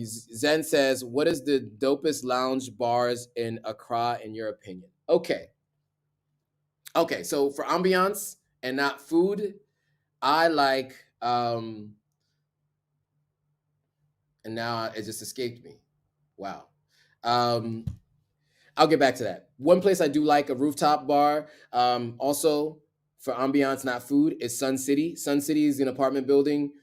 Zen says, what is the dopest lounge bars in Accra in your opinion? Okay. Okay, so for ambiance and not food, I like, and now it just escaped me. Wow. I'll get back to that. One place I do like, a rooftop bar. Also, for ambiance, not food, is Sun City. Sun City is an apartment building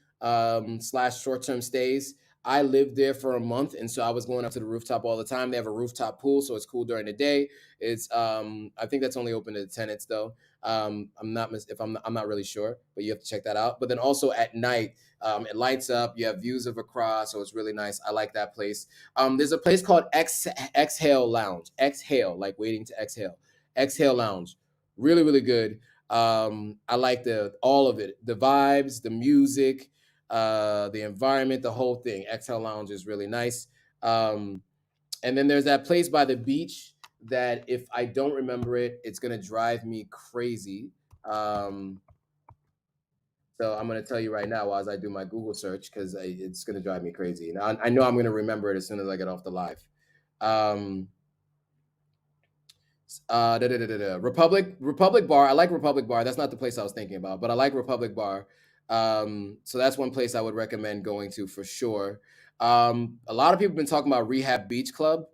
slash short-term stays. I lived there for a month, and so I was going up to the rooftop all the time. They have a rooftop pool, so it's cool during the day. It's I think that's only open to the tenants though. I'm not if I'm not really sure, but you have to check that out. But then also at night, it lights up. You have views of Accra, so it's really nice. I like that place. There's a place called Exhale Lounge. Exhale, like waiting to exhale. Exhale Lounge, really really good. I like all of it, the vibes, the music, the environment, the whole thing. Exhale Lounge is really nice. And then there's that place by the beach that if I don't remember it, it's gonna drive me crazy. So I'm gonna tell you right now as I do my Google search because it's gonna drive me crazy. And I know I'm gonna remember it as soon as I get off the live. Republic Bar. I like Republic Bar. That's not the place I was thinking about, but I like Republic Bar. So that's one place I would recommend going to for sure. A lot of people have been talking about Rehab Beach Club,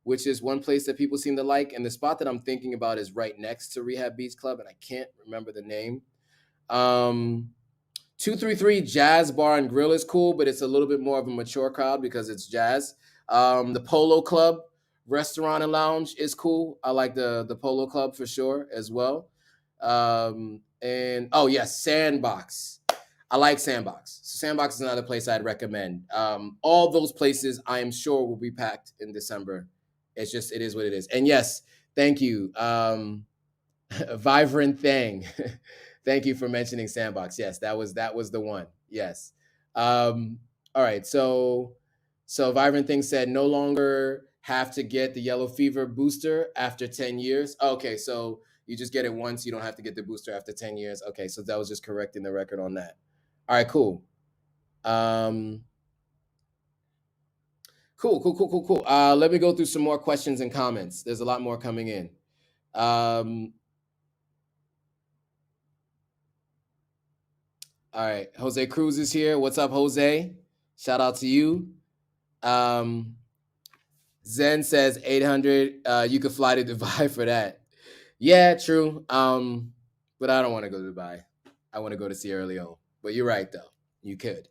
which is one place that people seem to like. And the spot that I'm thinking about is right next to Rehab Beach Club, and I can't remember the name. 233 Jazz Bar and Grill is cool, but it's a little bit more of a mature crowd because it's jazz. The Polo Club Restaurant and Lounge is cool. I like the Polo Club for sure as well. And oh yes, Sandbox. I like Sandbox. So Sandbox is another place I'd recommend. All those places I am sure will be packed in December. It's just it is what it is. And yes, thank you, Vibrant Thing. Thank you for mentioning Sandbox. Yes, that was the one. Yes. All right. So Vibrant Thing said no longer have to get the yellow fever booster after 10 years. Okay, so you just get it once. You don't have to get the booster after 10 years. Okay, so that was just correcting the record on that. All right, cool. Cool. Let me go through some more questions and comments. There's a lot more coming in. All right, Jose Cruz is here. What's up, Jose? Shout out to you. Zen says 800. You could fly to Dubai for that. Yeah, true. But I don't want to go to Dubai. I want to go to Sierra Leone. But you're right, though. You could.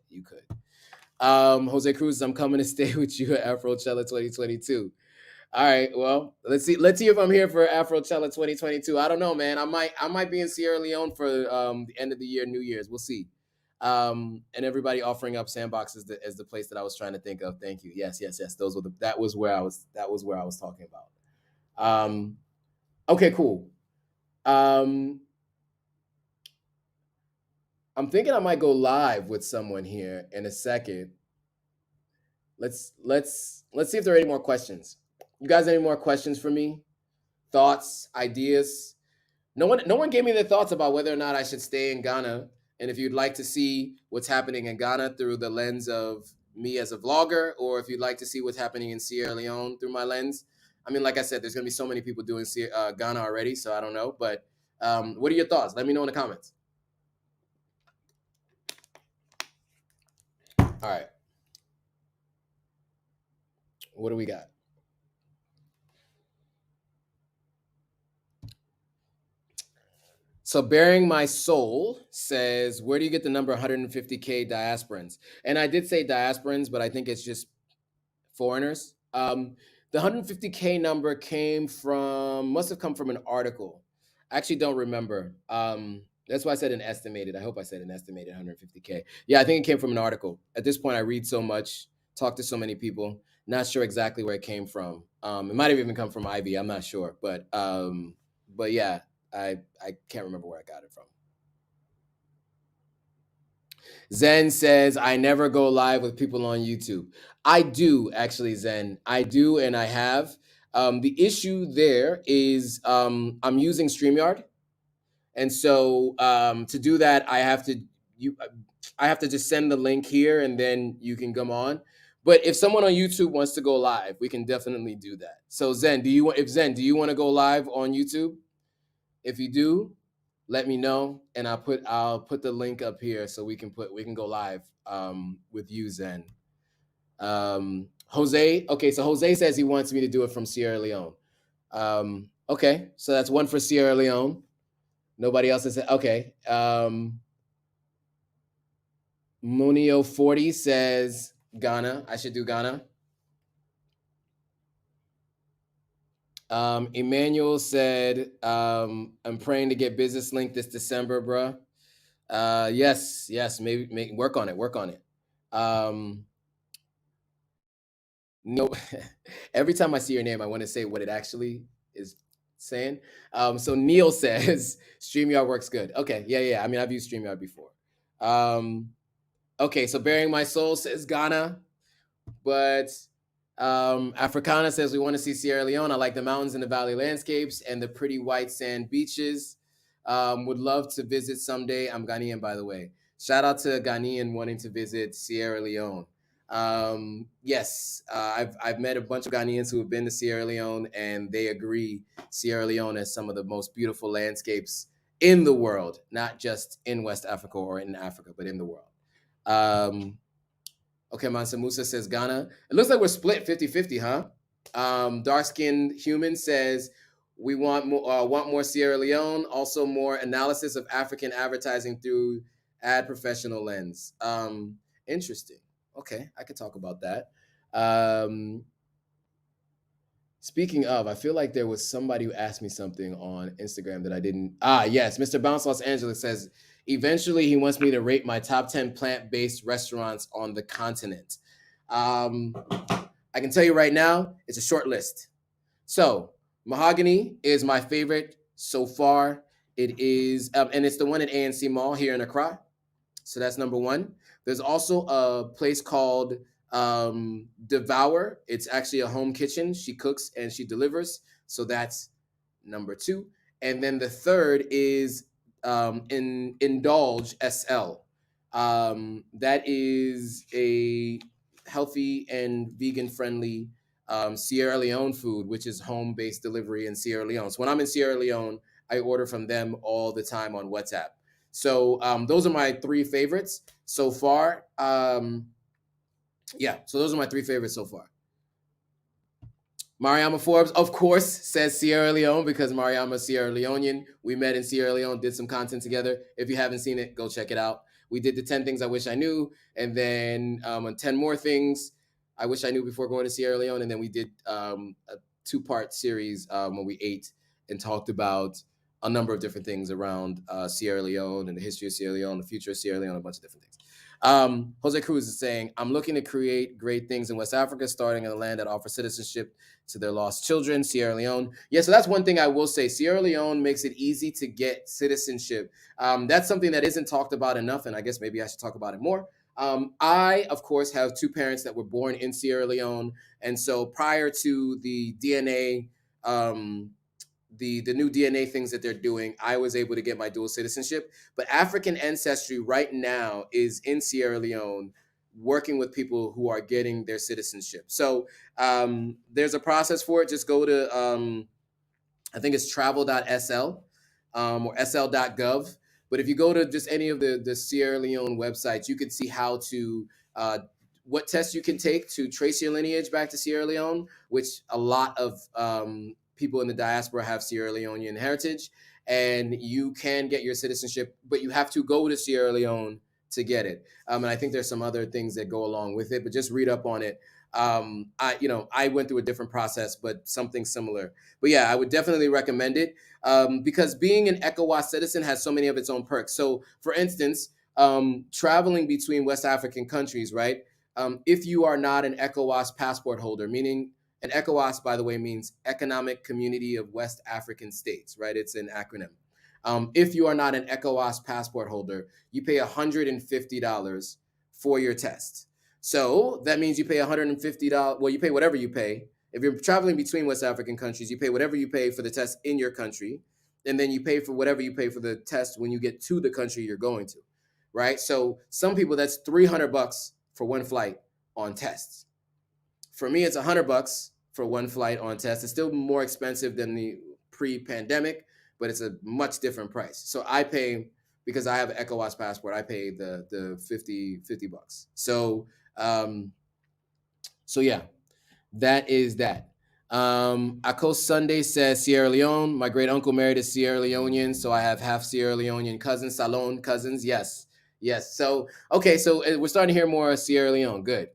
Jose Cruz, I'm coming to stay with you at Afrochella 2022. All right. Well, let's see if I'm here for Afrochella 2022. I don't know, man. I might be in Sierra Leone for the end of the year, New Year's. We'll see. And everybody offering up Sandbox as the place that I was trying to think of. Thank you. Yes. That was where I was talking about. Okay, cool. I'm thinking I might go live with someone here in a second. Let's see if there are any more questions. You guys have any more questions for me? Thoughts, ideas? No one gave me their thoughts about whether or not I should stay in Ghana. And if you'd like to see what's happening in Ghana through the lens of me as a vlogger, or if you'd like to see what's happening in Sierra Leone through my lens. I mean, like I said, there's going to be so many people doing Ghana already, so I don't know. But what are your thoughts? Let me know in the comments. All right. What do we got? So Bearing My Soul says, where do you get the number 150K diasporans? And I did say diasporans, but I think it's just foreigners. The 150K number must have come from an article. I actually don't remember. That's why I said an estimated. I hope I said an estimated 150K. Yeah, I think it came from an article. At this point, I read so much, talk to so many people, not sure exactly where it came from. It might have even come from Ivy. I'm not sure, but yeah. I can't remember where I got it from. Zen says, I never go live with people on YouTube. I do, actually, Zen. I do, and I have. The issue there is I'm using StreamYard. And so to do that, I have to just send the link here, and then you can come on. But if someone on YouTube wants to go live, we can definitely do that. So Zen, do you want to go live on YouTube? If you do, let me know, and I'll put the link up here so we can go live with you, Zen. Jose, okay, so Jose says he wants me to do it from Sierra Leone. Okay, so that's one for Sierra Leone. Nobody else is okay. Munio 40 says Ghana. I should do Ghana. Emmanuel said, I'm praying to get Business Link this December, bruh. Yes, maybe work on it. Work on it. No, every time I see your name, I want to say what it actually is saying. So Neil says StreamYard works good. Okay, yeah. I mean, I've used StreamYard before. Okay, so Bearing My Soul says Ghana. But Africana says we want to see Sierra Leone. I like the mountains and the valley landscapes and the pretty white sand beaches. Would love to visit someday. I'm Ghanaian, by the way. Shout out to Ghanaian wanting to visit Sierra Leone. Yes, I've met a bunch of Ghanaians who have been to Sierra Leone, and they agree Sierra Leone has some of the most beautiful landscapes in the world, not just in West Africa or in Africa, but in the world. Okay, Mansa Musa says Ghana. It looks like we're split 50-50, huh? Dark-skinned human says we want more Sierra Leone, also more analysis of African advertising through ad professional lens. Interesting. Okay, I could talk about that. Speaking of, I feel like there was somebody who asked me something on Instagram that I didn't. Yes, Mr. Bounce Los Angeles says eventually he wants me to rate my top 10 plant-based restaurants on the continent. I can tell you right now, it's a short list. So Mahogany is my favorite so far. It is, and it's the one at ANC Mall here in Accra. So that's number one. There's also a place called Devour. It's actually a home kitchen. She cooks and she delivers. So that's number two. And then the third is Indulge SL. That is a healthy and vegan friendly Sierra Leone food, which is home based delivery in Sierra Leone. So when I'm in Sierra Leone, I order from them all the time on WhatsApp. So those are my three favorites so far. Yeah, so those are my three favorites so far. Mariama Forbes, of course, says Sierra Leone because Mariama's Sierra Leonean. We met in Sierra Leone, did some content together. If you haven't seen it, go check it out. We did the 10 things I wish I knew, and then 10 more things I wish I knew before going to Sierra Leone. And then we did a two-part series when we ate and talked about a number of different things around Sierra Leone and the history of Sierra Leone, the future of Sierra Leone, a bunch of different things. Jose Cruz is saying, I'm looking to create great things in West Africa, starting in a land that offers citizenship to their lost children, Sierra Leone. Yeah, so that's one thing I will say. Sierra Leone makes it easy to get citizenship. That's something that isn't talked about enough, and I guess maybe I should talk about it more. I, of course, have two parents that were born in Sierra Leone, and so prior to the DNA, the new DNA things that they're doing, I was able to get my dual citizenship. But African ancestry right now is in Sierra Leone working with people who are getting their citizenship. So there's a process for it. Just go to I think it's travel.sl or sl.gov. But if you go to just any of the Sierra Leone websites, you can see how to what tests you can take to trace your lineage back to Sierra Leone, which a lot of people in the diaspora have Sierra Leonean heritage, and you can get your citizenship, but you have to go to Sierra Leone to get it. And I think there's some other things that go along with it, but just read up on it. I went through a different process, but something similar. But yeah, I would definitely recommend it because being an ECOWAS citizen has so many of its own perks. So, for instance, traveling between West African countries, right? If you are not an ECOWAS passport holder, meaning and ECOWAS, by the way, means Economic Community of West African States, right? It's an acronym. If you are not an ECOWAS passport holder, you pay $150 for your test. So that means you pay $150. Well, you pay whatever you pay. If you're traveling between West African countries, you pay whatever you pay for the test in your country. And then you pay for whatever you pay for the test when you get to the country you're going to, right? So some people, that's $300 for one flight on tests. For me, it's $100 for one flight on test. It's still more expensive than the pre-pandemic, but it's a much different price. So I pay, because I have an ECOWAS passport, I pay the 50 bucks. So so yeah, that is that. Akos Sunday says Sierra Leone. My great uncle married a Sierra Leonean, so I have half Sierra Leonean cousins. Salon cousins, yes, yes. So okay, so we're starting to hear more Sierra Leone. Good.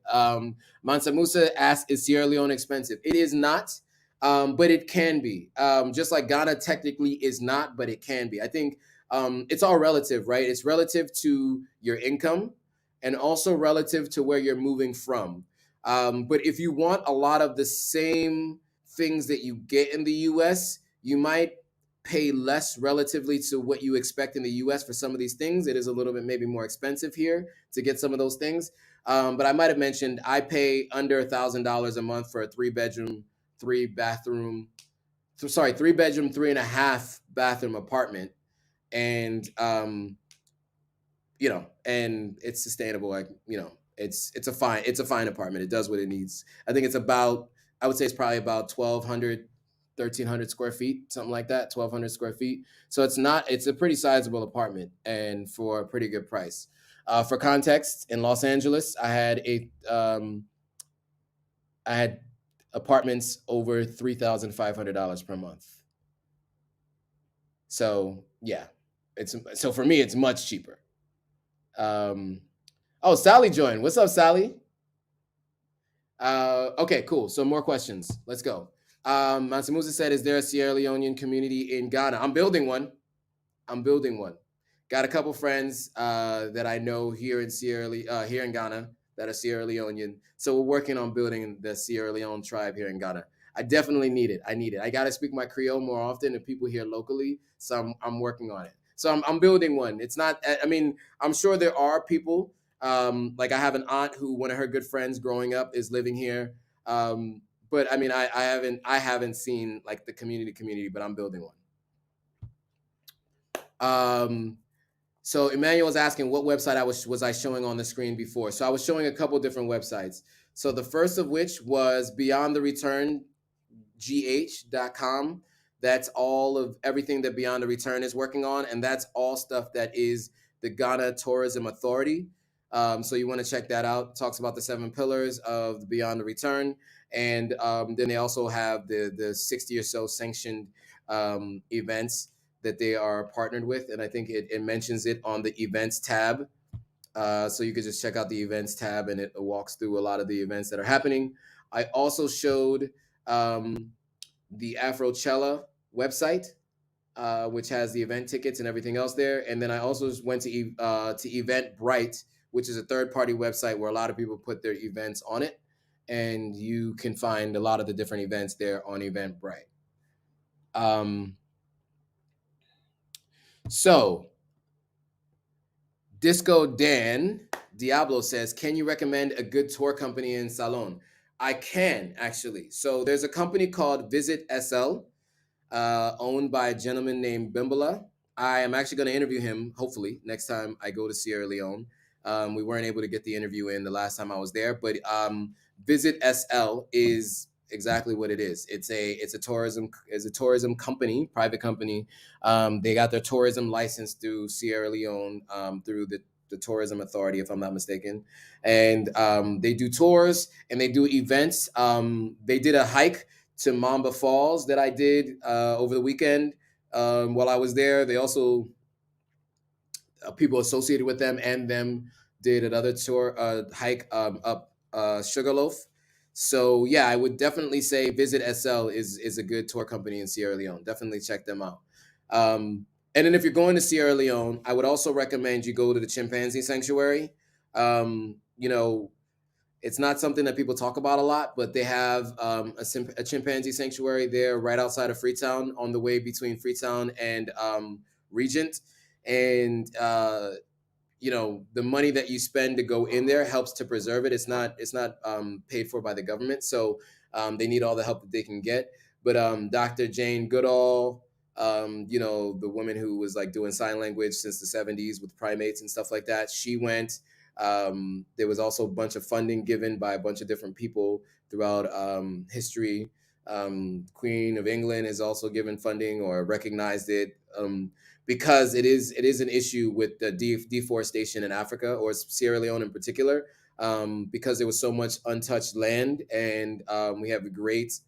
Mansa Musa asks, "Is Sierra Leone expensive?" It is not, but it can be. Just like Ghana technically is not, but it can be. I think it's all relative, right? It's relative to your income, and also relative to where you're moving from. But if you want a lot of the same things that you get in the US, you might pay less relatively to what you expect in the US for some of these things. It is a little bit maybe more expensive here to get some of those things. But I might have mentioned I pay under $1,000 a month for a 3 bedroom, 3 bathroom, 3 bedroom, 3.5 bathroom apartment. And and it's sustainable. Like, it's a fine apartment. It does what it needs. I think I would say it's probably about 1,200, 1,300 square feet, something like that, 1,200 square feet. So it's a pretty sizable apartment and for a pretty good price. For context, in Los Angeles, I had apartments over $3,500 per month. So yeah, so for me, it's much cheaper. Um, oh, Sally joined. What's up, Sally? Okay, cool. So more questions. Let's go. Mansamusa said, "Is there a Sierra Leonean community in Ghana?" I'm building one. I'm building one. Got a couple friends that I know here in here in Ghana that are Sierra Leonean. So we're working on building the Sierra Leone tribe here in Ghana. I definitely need it. I need it. I got to speak my Creole more often to people here locally. So I'm working on it. So I'm building one. It's not. I mean, I'm sure there are people. Like I have an aunt who one of her good friends growing up is living here. But I mean, I haven't seen like the community, but I'm building one. So Emmanuel was asking what website I was showing on the screen before. So I was showing a couple different websites. So the first of which was Beyond the Return gh.com. That's all of everything that Beyond the Return is working on, and that's all stuff that is the Ghana Tourism Authority. So you want to check that out. It talks about the 7 pillars of the Beyond the Return, and then they also have the 60 or so sanctioned events that they are partnered with, and I think it mentions it on the events tab. So you could just check out the events tab, and it walks through a lot of the events that are happening. I also showed the Afrochella website, which has the event tickets and everything else there. And then I also went to Eventbrite, which is a third-party website where a lot of people put their events on it, and you can find a lot of the different events there on Eventbrite. So Disco Dan Diablo says, "Can you recommend a good tour company in Salon?" I can, actually. So there's a company called Visit SL, owned by a gentleman named Bimbala. I am actually going to interview him, hopefully, next time I go to Sierra Leone. We weren't able to get the interview in the last time I was there, but Visit SL is exactly what it is. It's a tourism company, private company. They got their tourism license through Sierra Leone, through the tourism authority, if I'm not mistaken, and they do tours and they do events. They did a hike to Mamba Falls that I did over the weekend while I was there. They also people associated with them did another tour hike up Sugarloaf. So yeah, I would definitely say Visit SL is a good tour company in Sierra Leone. Definitely check them out. And then if you're going to Sierra Leone, I would also recommend you go to the chimpanzee sanctuary. You know, it's not something that people talk about a lot, but they have a chimpanzee sanctuary there right outside of Freetown, on the way between Freetown and Regent. And the money that you spend to go in there helps to preserve it. It's not paid for by the government, so they need all the help that they can get. But Dr. Jane Goodall, the woman who was like doing sign language since the 70s with primates and stuff like that, she went. There was also a bunch of funding given by a bunch of different people throughout history. Queen of England has also given funding or recognized it, because it is an issue with the deforestation in Africa, or Sierra Leone in particular, because there was so much untouched land, and we have a great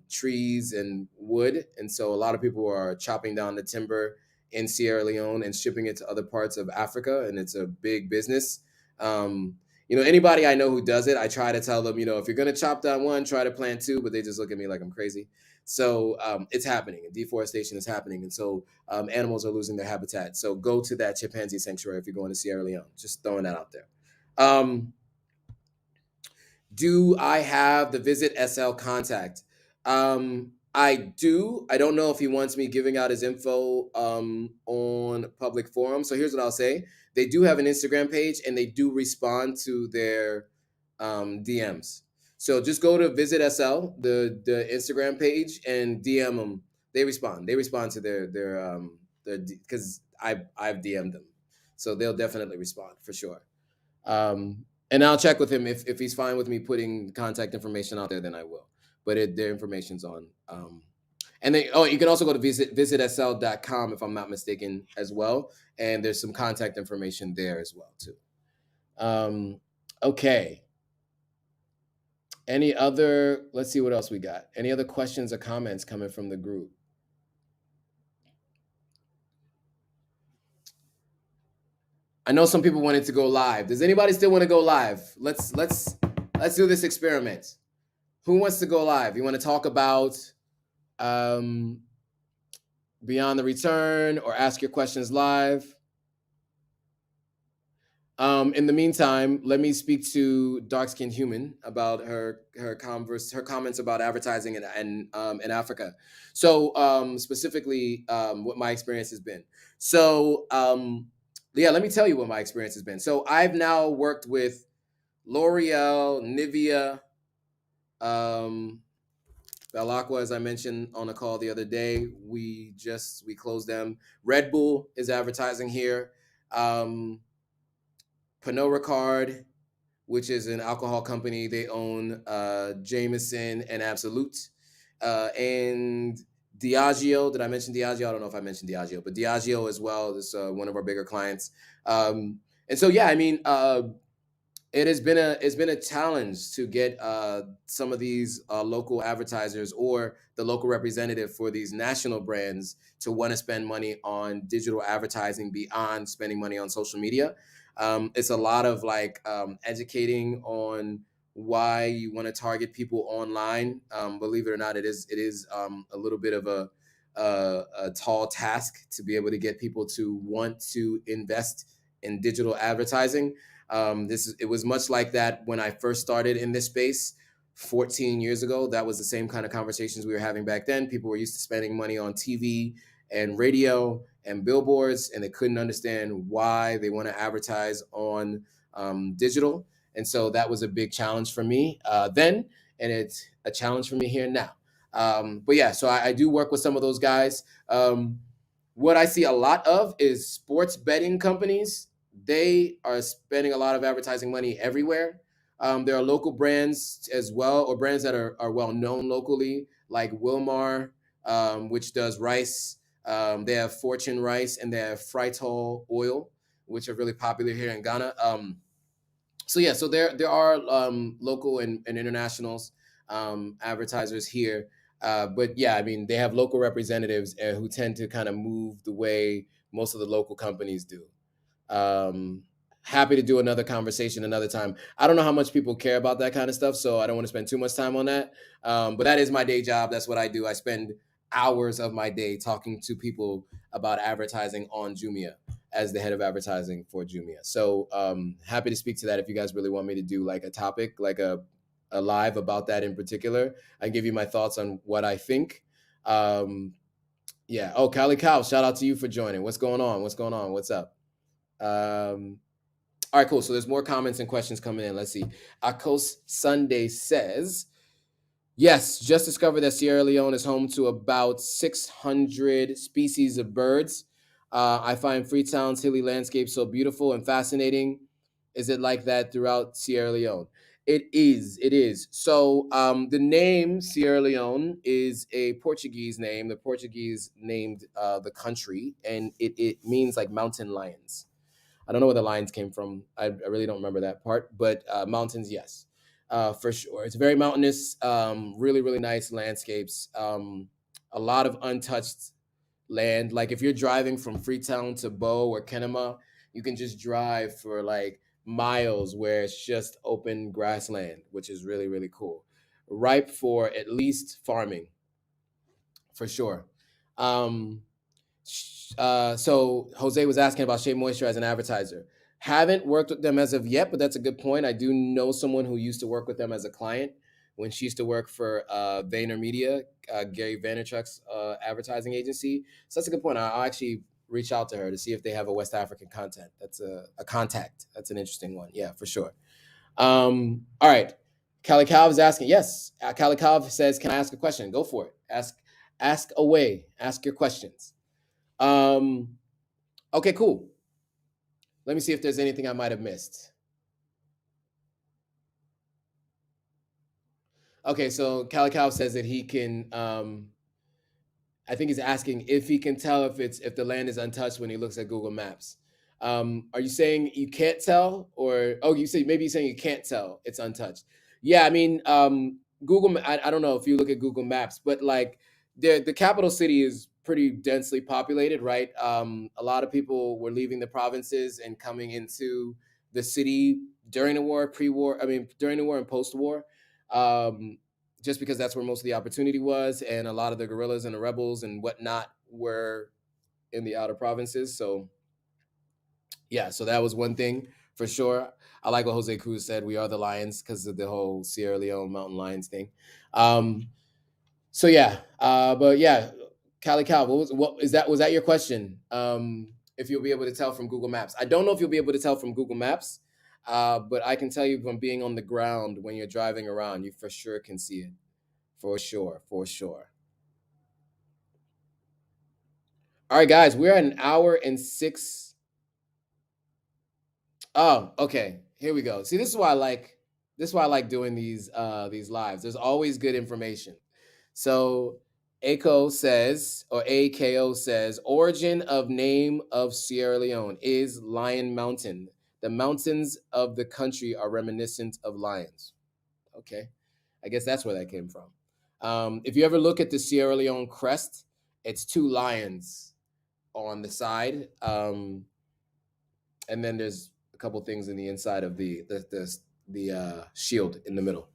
trees and wood, and so a lot of people are chopping down the timber in Sierra Leone and shipping it to other parts of Africa, and it's a big business. Um, anybody I know who does it, I try to tell them, if you're gonna chop down one, try to plant two, but they just look at me like I'm crazy. So it's happening, and deforestation is happening, and so animals are losing their habitat. So go to that chimpanzee sanctuary if you're going to Sierra Leone. Just throwing that out there. Do I have the Visit SL contact? I do. I don't know if he wants me giving out his info on public forum. So here's what I'll say. They do have an Instagram page and they do respond to their DMs. So just go to Visit SL, the Instagram page, and DM them. They respond. They respond to their because I've DM'd them, so they'll definitely respond for sure. And I'll check with him if he's fine with me putting contact information out there, then I will. But their information's on. And then, you can also go to visitsl.com if I'm not mistaken as well. And there's some contact information there as well too. Okay. Let's see what else we got. Any other questions or comments coming from the group? I know some people wanted to go live. Does anybody still want to go live? Let's do this experiment. Who wants to go live? You want to talk about Beyond the Return or ask your questions live? In the meantime, let me speak to Dark Skinned Human about her comments about advertising in Africa. So specifically, what my experience has been. So yeah, let me tell you what my experience has been. So I've now worked with L'Oreal, Nivea, Belacqua, as I mentioned on a call the other day. We closed them. Red Bull is advertising here. Pernod Ricard, which is an alcohol company. They own Jameson and Absolute. And Diageo. Did I mention Diageo? I don't know if I mentioned Diageo, but Diageo as well is one of our bigger clients. And so, yeah, I mean, it's been a challenge to get some of these local advertisers or the local representative for these national brands to want to spend money on digital advertising beyond spending money on social media. It's a lot of educating on why you want to target people online. Believe it or not, it is a little bit of a tall task to be able to get people to want to invest in digital advertising. It was much like that when I first started in this space 14 years ago. That was the same kind of conversations we were having back then. People were used to spending money on TV and radio and billboards, and they couldn't understand why they want to advertise on digital. And so that was a big challenge for me then, and it's a challenge for me here now. But yeah, so I do work with some of those guys. What I see a lot of is sports betting companies. They are spending a lot of advertising money everywhere. There are local brands as well, or brands that are well known locally, like Wilmar, which does rice. They have Fortune Rice and they have Fritol Oil, which are really popular here in Ghana. So yeah, so there are local and internationals advertisers here. But yeah, I mean, they have local representatives who tend to kind of move the way most of the local companies do. Happy to do another conversation another time. I don't know how much people care about that kind of stuff, so I don't want to spend too much time on that. But that is my day job. That's what I do. I spend hours of my day talking to people about advertising on Jumia as the head of advertising for Jumia. So happy to speak to that if you guys really want me to do like a topic, like a live about that in particular. I give you my thoughts on what I think. Yeah. Oh, Cali Cow, shout out to you for joining. What's going on? What's up? All right, cool. So there's more comments and questions coming in. Let's see. Akos Sunday says, yes, just discovered that Sierra Leone is home to about 600 species of birds. I find Freetown's hilly landscape so beautiful and fascinating. Is it like that throughout Sierra Leone? It is. So the name Sierra Leone is a Portuguese name. The Portuguese named the country, and it means like mountain lions. I don't know where the lions came from. I really don't remember that part, but mountains, yes. for sure. It's very mountainous, really, really nice landscapes, a lot of untouched land. Like if you're driving from Freetown to Bow or Kenema, you can just drive for like miles where it's just open grassland, which is really, really cool. Ripe for at least farming, for sure. Um, so Jose was asking about Shea Moisture as an advertiser. Haven't worked with them as of yet, but that's a good point. I do know someone who used to work with them as a client when she used to work for VaynerMedia, Gary Vaynerchuk's advertising agency. So that's a good point. I'll actually reach out to her to see if they have a West African content. That's a contact. That's an interesting one. Yeah, for sure. All right. Kalikov is asking. Yes, Kalikov says, "Can I ask a question?" Go for it. Ask away. Ask your questions. Um, okay, cool. Let me see if there's anything I might have missed. Okay, so Calicow says that he can. I think he's asking if he can tell if the land is untouched when he looks at Google Maps. Are you saying you can't tell, or you say maybe you're saying you can't tell it's untouched? Yeah, I mean, Google. I don't know if you look at Google Maps, but like the capital city is pretty densely populated, right? A lot of people were leaving the provinces and coming into the city during the war, pre-war. I mean, during the war and post-war. Um, just because that's where most of the opportunity was, and a lot of the guerrillas and the rebels and whatnot were in the outer provinces. So yeah, so that was one thing for sure. I like what Jose Cruz said. We are the lions because of the whole Sierra Leone mountain lions thing. So yeah, but yeah, Cali Cal, what is that? Was that your question? If you'll be able to tell from Google Maps, I don't know if you'll be able to tell from Google Maps, but I can tell you from being on the ground when you're driving around, you for sure can see it. For sure, for sure. All right, guys, we're at an hour and six. Oh, okay. Here we go. See, this is why I like doing these lives. There's always good information. So ACO says, or AKO says, origin of name of Sierra Leone is Lion Mountain. The mountains of the country are reminiscent of lions. Okay. I guess that's where that came from. If you ever look at the Sierra Leone crest, it's two lions on the side, and then there's a couple things in the inside of the shield in the middle.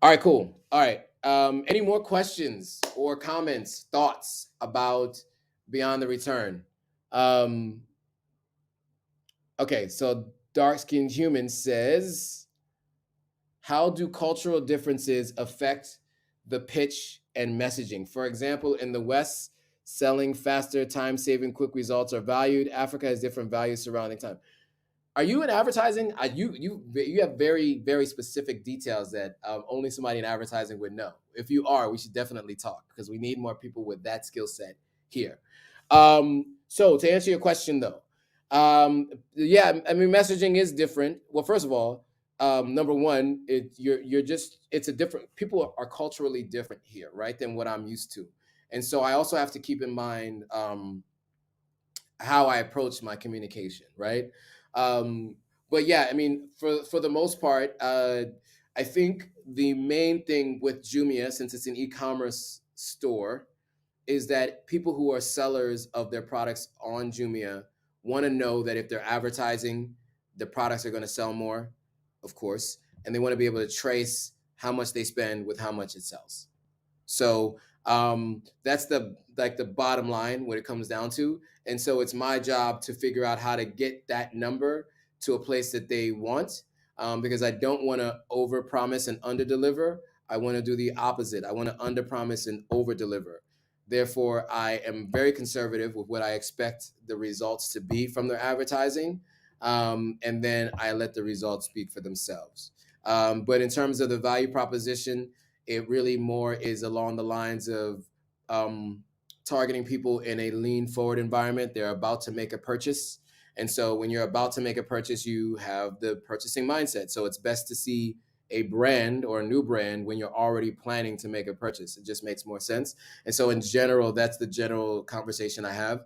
All right, cool. All right. Any more questions or comments, thoughts about Beyond the Return? Um, okay, so Dark Skinned Human says, how do cultural differences affect the pitch and messaging? For example, in the West, selling faster, time saving, quick results are valued. Africa has different values surrounding time. Are you in advertising? You have very very specific details that only somebody in advertising would know. If you are, we should definitely talk because we need more people with that skill set here. So to answer your question though, yeah, I mean messaging is different. Well, first of all, number one, you're just it's a different. People are culturally different here, right, than what I'm used to, and so I also have to keep in mind. How I approach my communication, right? Um, but yeah, I mean, for the most part, I think the main thing with Jumia, since it's an e-commerce store, is that people who are sellers of their products on Jumia want to know that if they're advertising, the products are going to sell more, of course, and they want to be able to trace how much they spend with how much it sells. So that's the bottom line when it comes down to. And so it's my job to figure out how to get that number to a place that they want, because I don't want to over promise and under deliver. I want to do the opposite. I want to under promise and over deliver. Therefore, I am very conservative with what I expect the results to be from their advertising. And then I let the results speak for themselves. But in terms of the value proposition, it really more is along the lines of targeting people in a lean forward environment. They're about to make a purchase. And so when you're about to make a purchase, you have the purchasing mindset. So it's best to see a brand or a new brand when you're already planning to make a purchase. It just makes more sense. And so in general, that's the general conversation I have.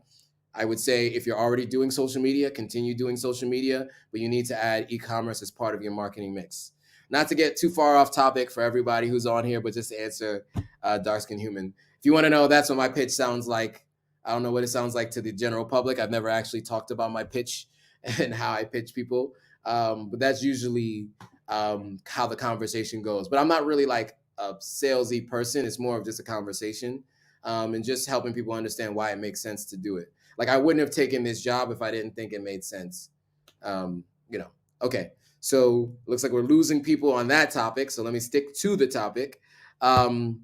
I would say if you're already doing social media, continue doing social media, but you need to add e-commerce as part of your marketing mix. not to get too far off topic for everybody who's on here, but just to answer dark skin human. If you want to know, that's what my pitch sounds like. I don't know what it sounds like to the general public. I've never actually talked about my pitch and how I pitch people, but that's usually how the conversation goes. But I'm not really like a salesy person. It's more of just a conversation, and just helping people understand why it makes sense to do it. Like I wouldn't have taken this job if I didn't think it made sense. You know. Okay. So looks like we're losing people on that topic. So let me stick to the topic. Well,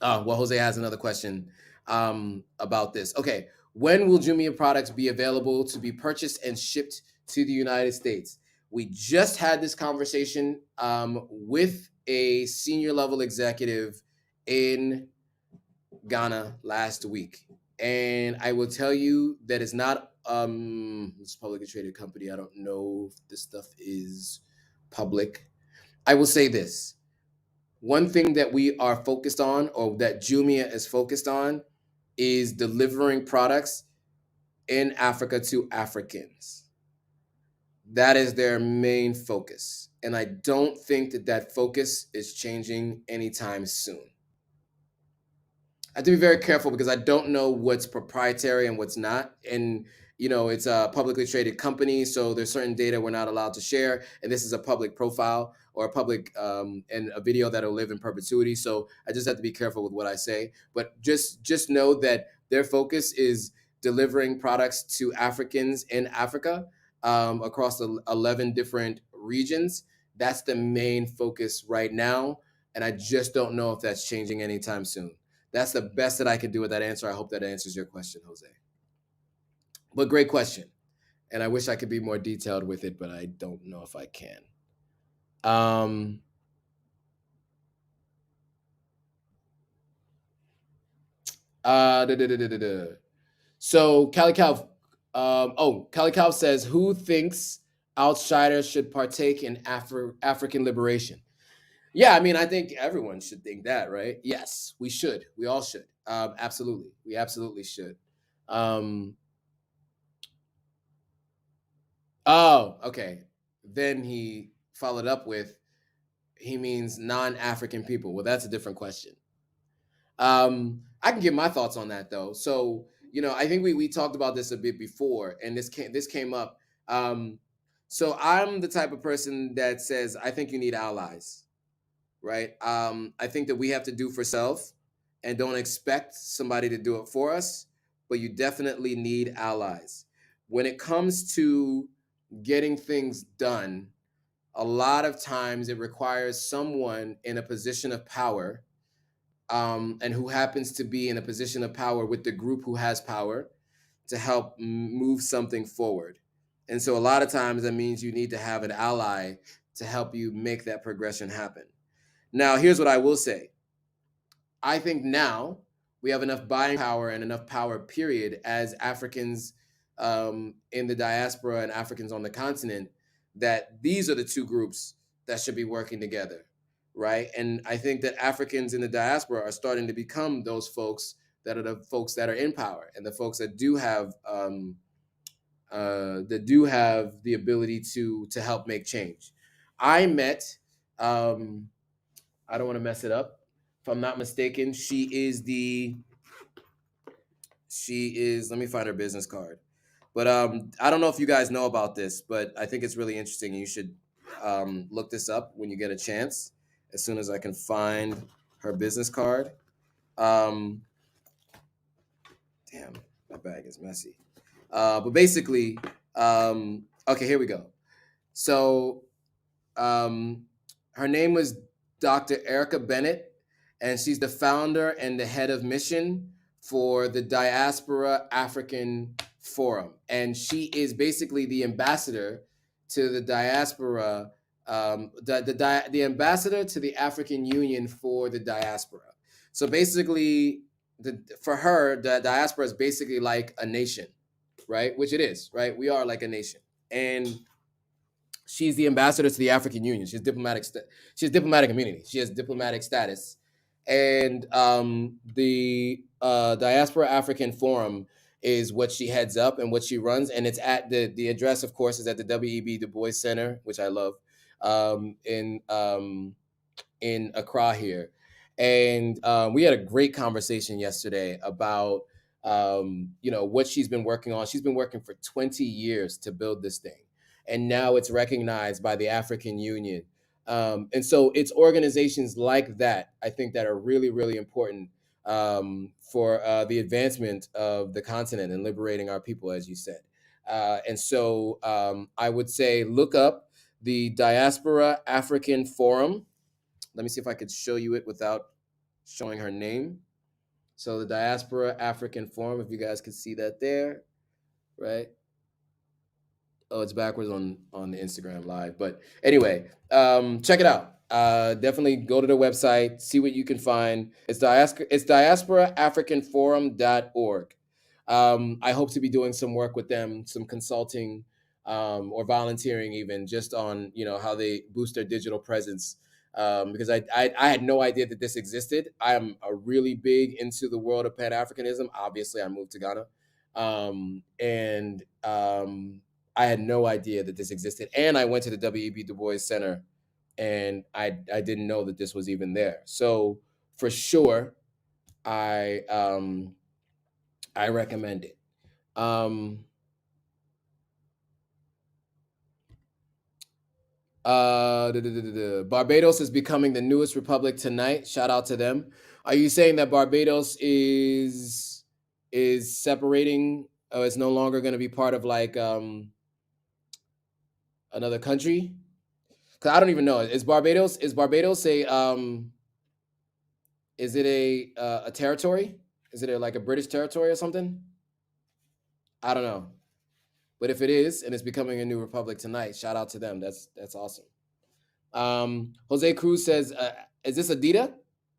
Jose has another question about this. Okay. When will Jumia products be available to be purchased and shipped to the United States? We just had this conversation with a senior level executive in Ghana last week. And I will tell you that it's not it's a publicly traded company. I don't know if this stuff is public. I will say this. One thing that we are focused on, or that Jumia is focused on, is delivering products in Africa to Africans. That is their main focus. And I don't think that that focus is changing anytime soon. I have to be very careful because I don't know what's proprietary and what's not. And, you know, it's a publicly traded company, so there's certain data we're not allowed to share. And this is a public profile or a public and a video that'll live in perpetuity. So I just have to be careful with what I say. But just know that their focus is delivering products to Africans in Africa across the 11 different regions. That's the main focus right now. And I just don't know if that's changing anytime soon. That's the best that I can do with that answer. I hope that answers your question, Jose. But great question. And I wish I could be more detailed with it, but I don't know if I can. So Cali Cal, Cali Cal says, who thinks outsiders should partake in African liberation? Yeah, I mean, I think everyone should think that, right? Yes, we should. We all should. Absolutely. We absolutely should. Oh, okay. Then he followed up with, he means non-African people. Well, that's a different question. I can give my thoughts on that though. So, you know, I think we talked about this a bit before, and this came up. So I'm the type of person that says I think you need allies, right? I think that we have to do for self, and don't expect somebody to do it for us, but you definitely need allies. When it comes to getting things done, a lot of times it requires someone in a position of power, and who happens to be in a position of power with the group who has power to help move something forward. And so a lot of times that means you need to have an ally to help you make that progression happen. Now, here's what I will say. I think now we have enough buying power and enough power, period, as Africans in the diaspora and Africans on the continent, that these are the two groups that should be working together, right? And I think that Africans in the diaspora are starting to become those folks that are the folks that are in power and the folks that do have the ability to help make change. I met, I don't want to mess it up. If I'm not mistaken, she is, let me find her business card. But I don't know if you guys know about this, but I think it's really interesting. You should look this up when you get a chance. As soon as I can find her business card. Damn, my bag is messy. But basically, okay, here we go. So her name was Dr. Erica Bennett, and she's the founder and the head of mission for the Diaspora African Forum. And she is basically the ambassador to the diaspora, the ambassador to the African Union for the diaspora. So basically, for her, the diaspora is basically like a nation, right? Which it is, right? We are like a nation. And she's the ambassador to the African Union. She has diplomatic immunity. She has diplomatic status. And the Diaspora African Forum is what she heads up and what she runs. And it's at the address, of course, is at the W.E.B. Du Bois Center, which I love, in Accra here, and we had a great conversation yesterday about what she's been working on. She's been working for 20 years to build this thing, and now it's recognized by the African Union. And so it's organizations like that, I think, that are really, really important for the advancement of the continent and liberating our people, as you said. And so I would say look up the Diaspora African Forum. Let me see if I could show you it without showing her name. So the Diaspora African Forum, if you guys could see that there, right? Oh, it's backwards on the Instagram live. But anyway, check it out. Definitely go to the website, see what you can find. It's diasporaafricanforum.org. I hope to be doing some work with them, some consulting or volunteering, even just on how they boost their digital presence. Because I had no idea that this existed. I'm a really big into the world of Pan Africanism. Obviously, I moved to Ghana, and I had no idea that this existed. And I went to the W.E.B. Du Bois Center, and I didn't know that this was even there. So for sure, I recommend it. Barbados is becoming the newest republic tonight. Shout out to them. Are you saying that Barbados is separating? Oh, it's no longer going to be part of like another country? Because I don't even know. Is Barbados a is it a territory? Is it like a British territory or something? I don't know. But if it is, and it's becoming a new republic tonight, shout out to them. That's awesome. Jose Cruz says, "Is this Adida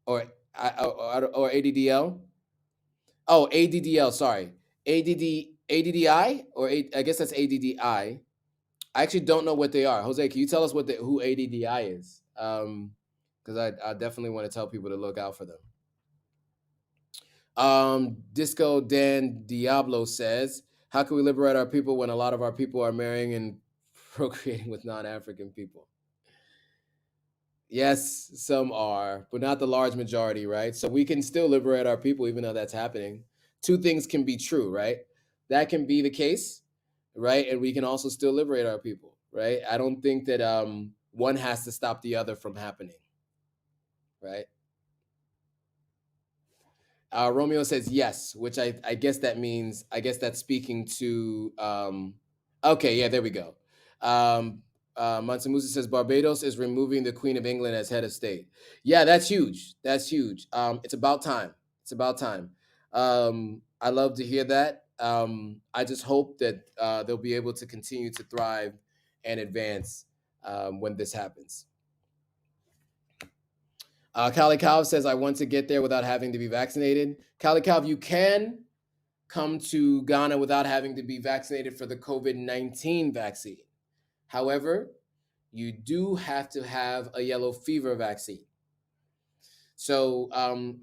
or ADDL? Oh, ADDL. Sorry, ADDI or I guess that's ADDI. I actually don't know what they are. Jose, can you tell us who ADDI is? Because I definitely want to tell people to look out for them." Disco Dan Diablo says, "How can we liberate our people when a lot of our people are marrying and procreating with non-African people?" Yes, some are, but not the large majority, right? So we can still liberate our people even though that's happening. Two things can be true, right? That can be the case, right? And we can also still liberate our people, right? I don't think that one has to stop the other from happening, right? Romeo says yes, which I guess that means, I guess that's speaking to, okay, yeah, there we go. Mansa Musa says Barbados is removing the Queen of England as head of state. Yeah, that's huge. That's huge. It's about time. It's about time. I love to hear that. I just hope that they'll be able to continue to thrive and advance when this happens. Kali Calv says, "I want to get there without having to be vaccinated." Kali Calv, you can come to Ghana without having to be vaccinated for the COVID-19 vaccine. However, you do have to have a yellow fever vaccine. So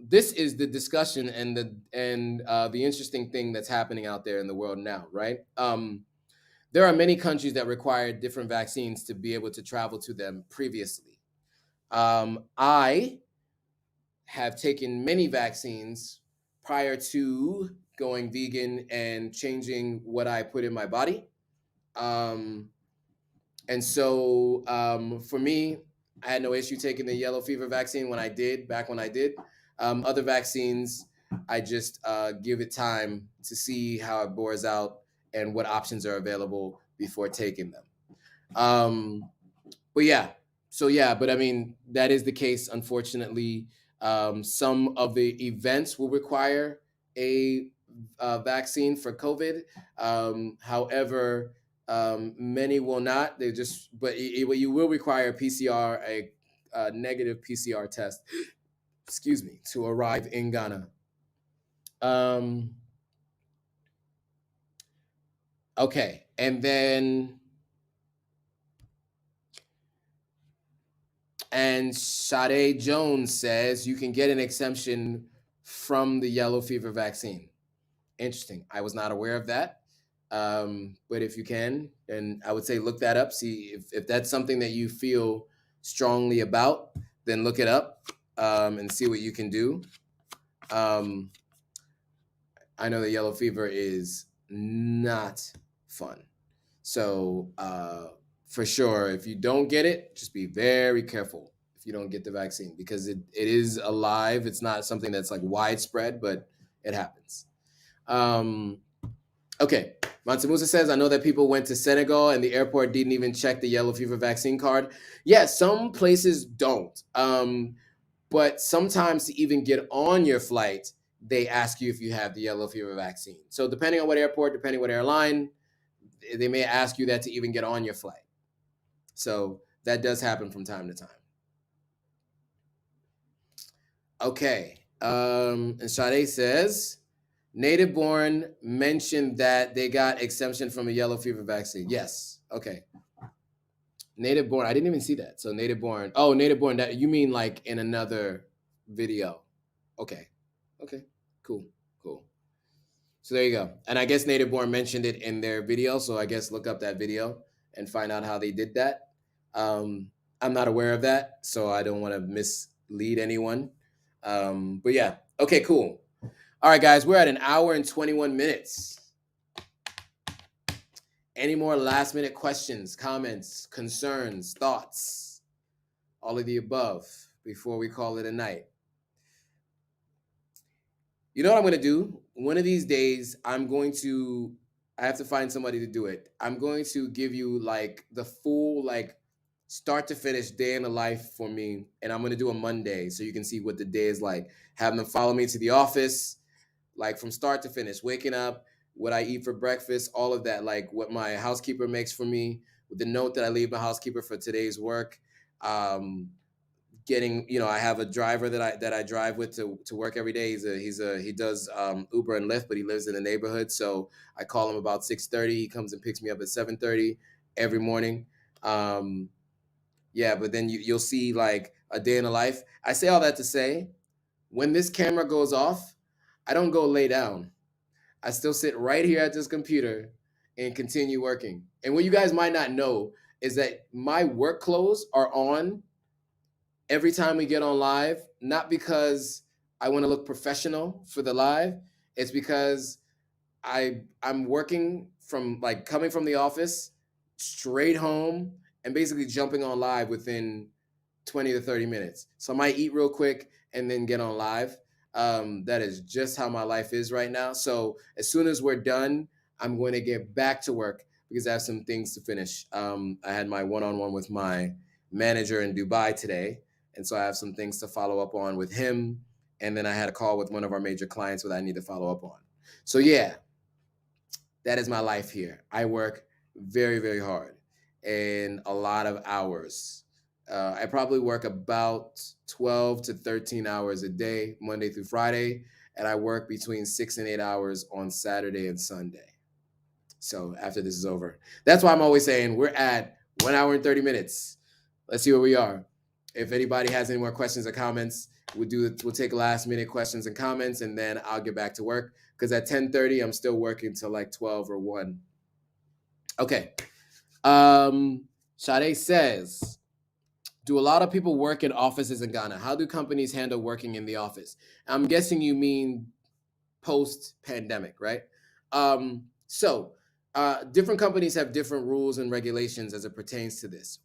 this is the discussion and the interesting thing that's happening out there in the world now, right? There are many countries that require different vaccines to be able to travel to them previously. I have taken many vaccines prior to going vegan and changing what I put in my body. And so for me, I had no issue taking the yellow fever vaccine back when I did. Other vaccines, I just give it time to see how it bores out and what options are available before taking them. But yeah, but I mean, that is the case, unfortunately. Some of the events will require a vaccine for COVID. However, many will not. But you will require a negative PCR test, excuse me, to arrive in Ghana. Okay, and then Sade Jones says you can get an exemption from the yellow fever vaccine. Interesting. I was not aware of that. But if you can, then I would say look that up. See if that's something that you feel strongly about, then look it up and see what you can do. Um, I know that yellow fever is not fun. So for sure, if you don't get it, just be very careful if you don't get the vaccine because it is alive. It's not something that's like widespread, but it happens. Okay. Mansamusa says, I know that people went to Senegal and the airport didn't even check the yellow fever vaccine card. Yeah, some places don't. But sometimes to even get on your flight, they ask you if you have the yellow fever vaccine. So depending on what airport, depending what airline, they may ask you that to even get on your flight. So that does happen from time to time. Okay. And Sade says, native born mentioned that they got exemption from a yellow fever vaccine. Yes. Okay. Native born. I didn't even see that. So native born. Oh, native born. That you mean like in another video? Okay. Okay. Cool. Cool. So there you go. And I guess native born mentioned it in their video. So I guess look up that video and find out how they did that. I'm not aware of that, so I don't want to mislead anyone. But yeah. Okay. Cool. All right, guys. We're at an hour and 21 minutes. Any more last minute questions, comments, concerns, thoughts, all of the above before we call it a night? You know what I'm going to do? One of these days, I have to find somebody to do it. I'm going to give you like the full, like start to finish day in the life for me. And I'm going to do a Monday so you can see what the day is like. Have them follow me to the office, like from start to finish, waking up, what I eat for breakfast, all of that, like what my housekeeper makes for me, with the note that I leave my housekeeper for today's work. Getting, I have a driver that I drive with to work every day. He does Uber and Lyft, but he lives in the neighborhood. So I call him about 6:30. He comes and picks me up at 7:30 every morning. Yeah, but then you'll see like a day in the life. I say all that to say, when this camera goes off, I don't go lay down. I still sit right here at this computer and continue working. And what you guys might not know is that my work clothes are on every time we get on live, not because I want to look professional for the live. It's because I'm working from like coming from the office straight home and basically jumping on live within 20 to 30 minutes. So I might eat real quick and then get on live. That is just how my life is right now. So as soon as we're done, I'm going to get back to work because I have some things to finish. I had my one-on-one with my manager in Dubai today. And so I have some things to follow up on with him. And then I had a call with one of our major clients that I need to follow up on. So yeah, that is my life here. I work very, very hard and a lot of hours. I probably work about 12 to 13 hours a day, Monday through Friday, and I work between 6 and 8 hours on Saturday and Sunday. So after this is over, that's why I'm always saying we're at 1 hour and 30 minutes. Let's see where we are. If anybody has any more questions or comments, we'll take last minute questions and comments, and then I'll get back to work because at 10:30 I'm still working till like 12 or 1. Okay. Sade says, do a lot of people work in offices in Ghana? How do companies handle working in the office? I'm guessing you mean post-pandemic, right? So different companies have different rules and regulations as it pertains to this.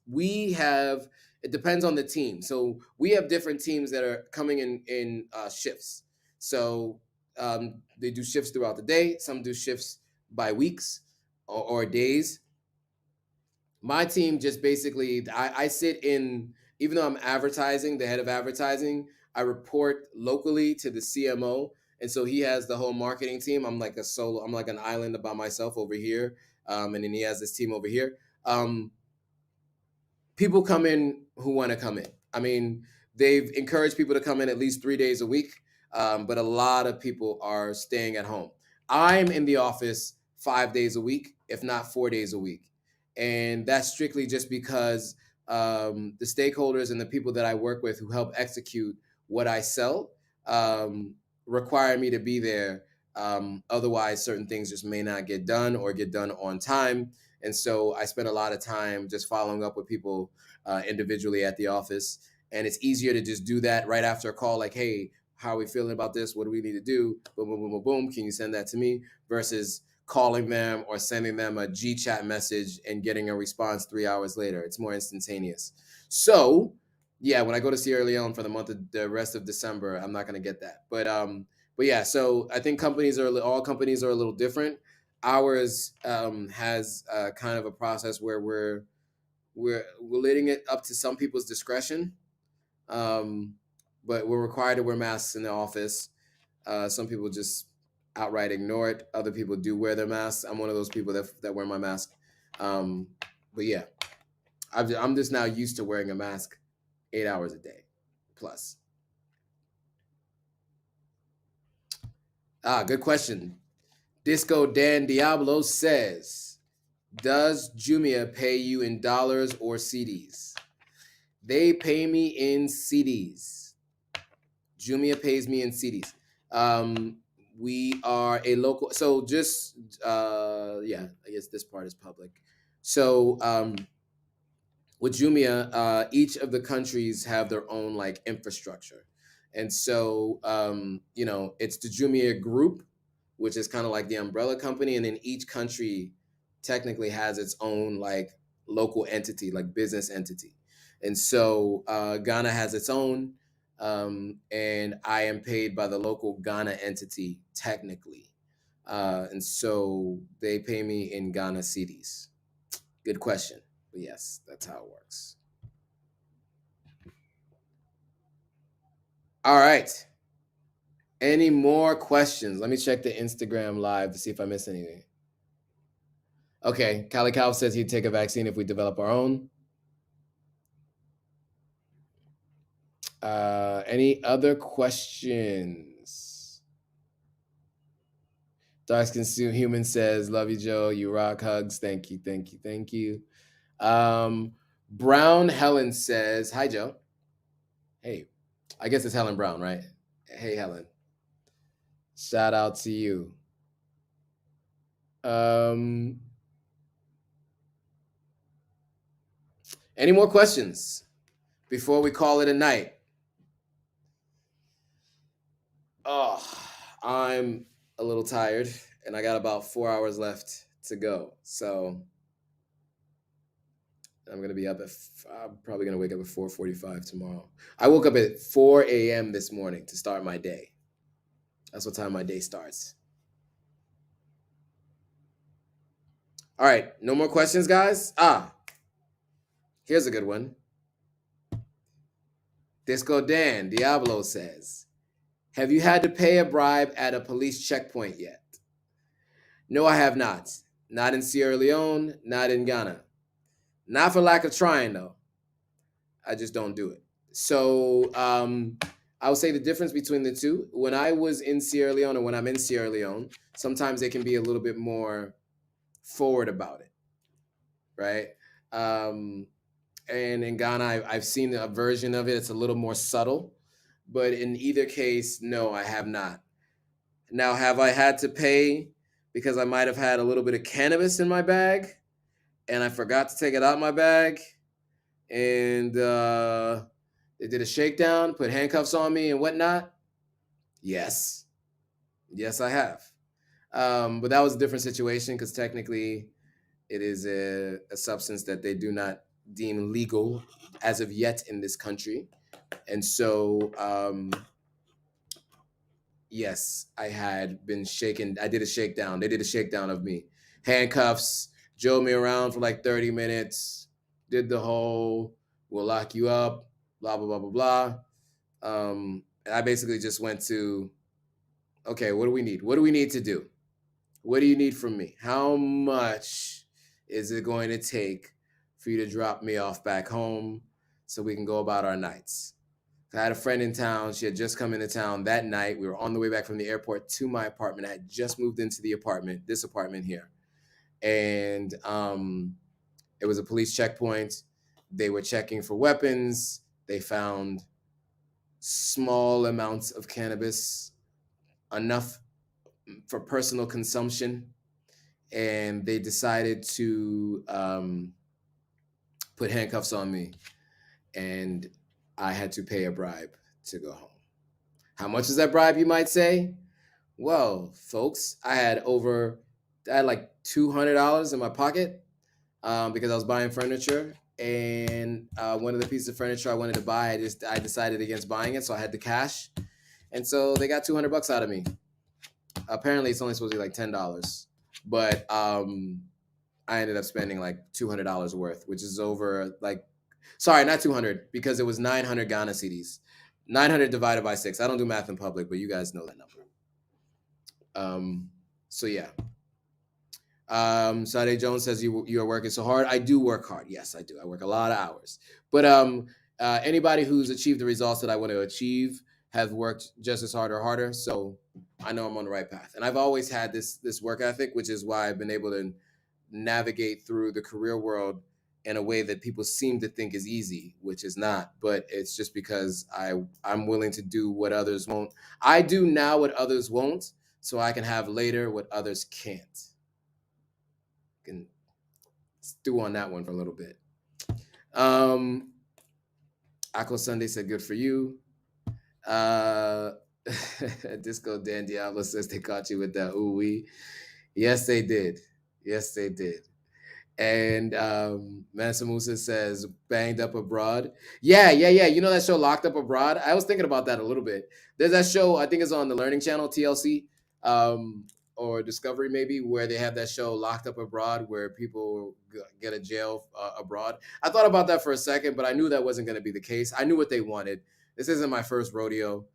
It depends on the team. So we have different teams that are coming in shifts. So they do shifts throughout the day. Some do shifts by weeks or days. My team just basically, I sit in, even though I'm advertising, the head of advertising, I report locally to the CMO. And so he has the whole marketing team. I'm like an island by myself over here. And then he has this team over here. People come in who want to come in. I mean, they've encouraged people to come in at least 3 days a week. But a lot of people are staying at home. I'm in the office 5 days a week, if not 4 days a week. And that's strictly just because the stakeholders and the people that I work with who help execute what I sell require me to be there Otherwise, certain things just may not get done or get done on time. And so I spend a lot of time just following up with people individually at the office. And it's easier to just do that right after a call, like, hey, how are we feeling about this? What do we need to do? Boom, boom, boom, boom, boom. Can you send that to me? Versus calling them or sending them a G chat message and getting a response 3 hours later. It's more instantaneous. So yeah, when I go to Sierra Leone for the rest of December, I'm not gonna get that. But yeah, so I think all companies are a little different. Ours has kind of a process where we're letting it up to some people's discretion, um, but we're required to wear masks in the office. Some people just outright ignore it. Other people do wear their masks. I'm one of those people that wear my mask. Um, but yeah, I'm just now used to wearing a mask 8 hours a day plus. Good question. Disco Dan Diablo says, does Jumia pay you in dollars or CDs? They pay me in CDs. Jumia pays me in CDs. We are a local, so just yeah, I guess this part is public. So with Jumia, each of the countries have their own like infrastructure, and so it's the Jumia group, which is kind of like the umbrella company, and then each country technically has its own like local entity, like business entity, and so Ghana has its own, and I am paid by the local Ghana entity technically, and so they pay me in Ghana cedis. Good question. But yes, that's how it works. All right. Any more questions? Let me check the Instagram live to see if I missed anything. Okay. Cali Cow says he'd take a vaccine if we develop our own. Any other questions? Dark Skin Human says, love you, Joe. You rock. Hugs. Thank you. Thank you. Thank you. Brown Helen says, hi, Joe. Hey, I guess it's Helen Brown, right? Hey, Helen. Shout out to you. Any more questions before we call it a night? Oh, I'm a little tired and I got about 4 hours left to go. So I'm gonna be up at. I'm probably gonna wake up at 4:45 tomorrow. I woke up at 4 a.m. this morning to start my day. That's what time my day starts. All right, no more questions, guys. Here's a good one. Disco Dan Diablo says, have you had to pay a bribe at a police checkpoint yet? No, I have not. Not in Sierra Leone, not in Ghana. Not for lack of trying, though. I just don't do it. So I would say the difference between the two, when I was in Sierra Leone and when I'm in Sierra Leone, sometimes they can be a little bit more forward about it, right? And in Ghana, I've seen a version of it. It's a little more subtle. But in either case, no, I have not. Now, have I had to pay because I might have had a little bit of cannabis in my bag and I forgot to take it out my bag and they did a shakedown, put handcuffs on me and whatnot? Yes. Yes, I have. But that was a different situation because technically it is a substance that they do not deem legal as of yet in this country. And so yes, I had been shaken. I did a shakedown. They did a shakedown of me. Handcuffs, drove me around for like 30 minutes, did the whole, we'll lock you up, blah, blah, blah, blah, blah. I basically just went to, okay, what do we need? What do we need to do? What do you need from me? How much is it going to take for you to drop me off back home so we can go about our nights? I had a friend in town. She had just come into town that night. We were on the way back from the airport to my apartment. I had just moved into the apartment, this apartment here. And it was a police checkpoint. They were checking for weapons. They found small amounts of cannabis, enough for personal consumption, and they decided to put handcuffs on me, and I had to pay a bribe to go home. How much is that bribe, you might say? Well, folks, I had like $200 in my pocket because I was buying furniture, and one of the pieces of furniture I wanted to buy, I decided against buying it, so I had the cash, and so they got $200 out of me. Apparently, it's only supposed to be like $10, but I ended up spending like $200 worth, which is over like, sorry, not 200, because it was 900 Ghana cedis. 900 divided by 6. I don't do math in public, but you guys know that number. So yeah. Sade Jones says you are working so hard. I do work hard. Yes, I do. I work a lot of hours. But anybody who's achieved the results that I want to achieve have worked just as hard or harder. So I know I'm on the right path. And I've always had this work ethic, which is why I've been able to navigate through the career world in a way that people seem to think is easy, which is not. But it's just because I'm willing to do what others won't. I do now what others won't, so I can have later what others can't. Can stew on that one for a little bit. Aqua Sunday said, "Good for you." Disco Dan Diablo says they caught you with that ooh wee. Yes, they did. Yes, they did. And Mansa Musa says, "Banged Up Abroad." Yeah. You know that show, Locked Up Abroad? I was thinking about that a little bit. There's that show, I think it's on the Learning Channel, TLC, or Discovery maybe, where they have that show, Locked Up Abroad, where people get a jail abroad. I thought about that for a second, but I knew that wasn't going to be the case. I knew what they wanted. This isn't my first rodeo.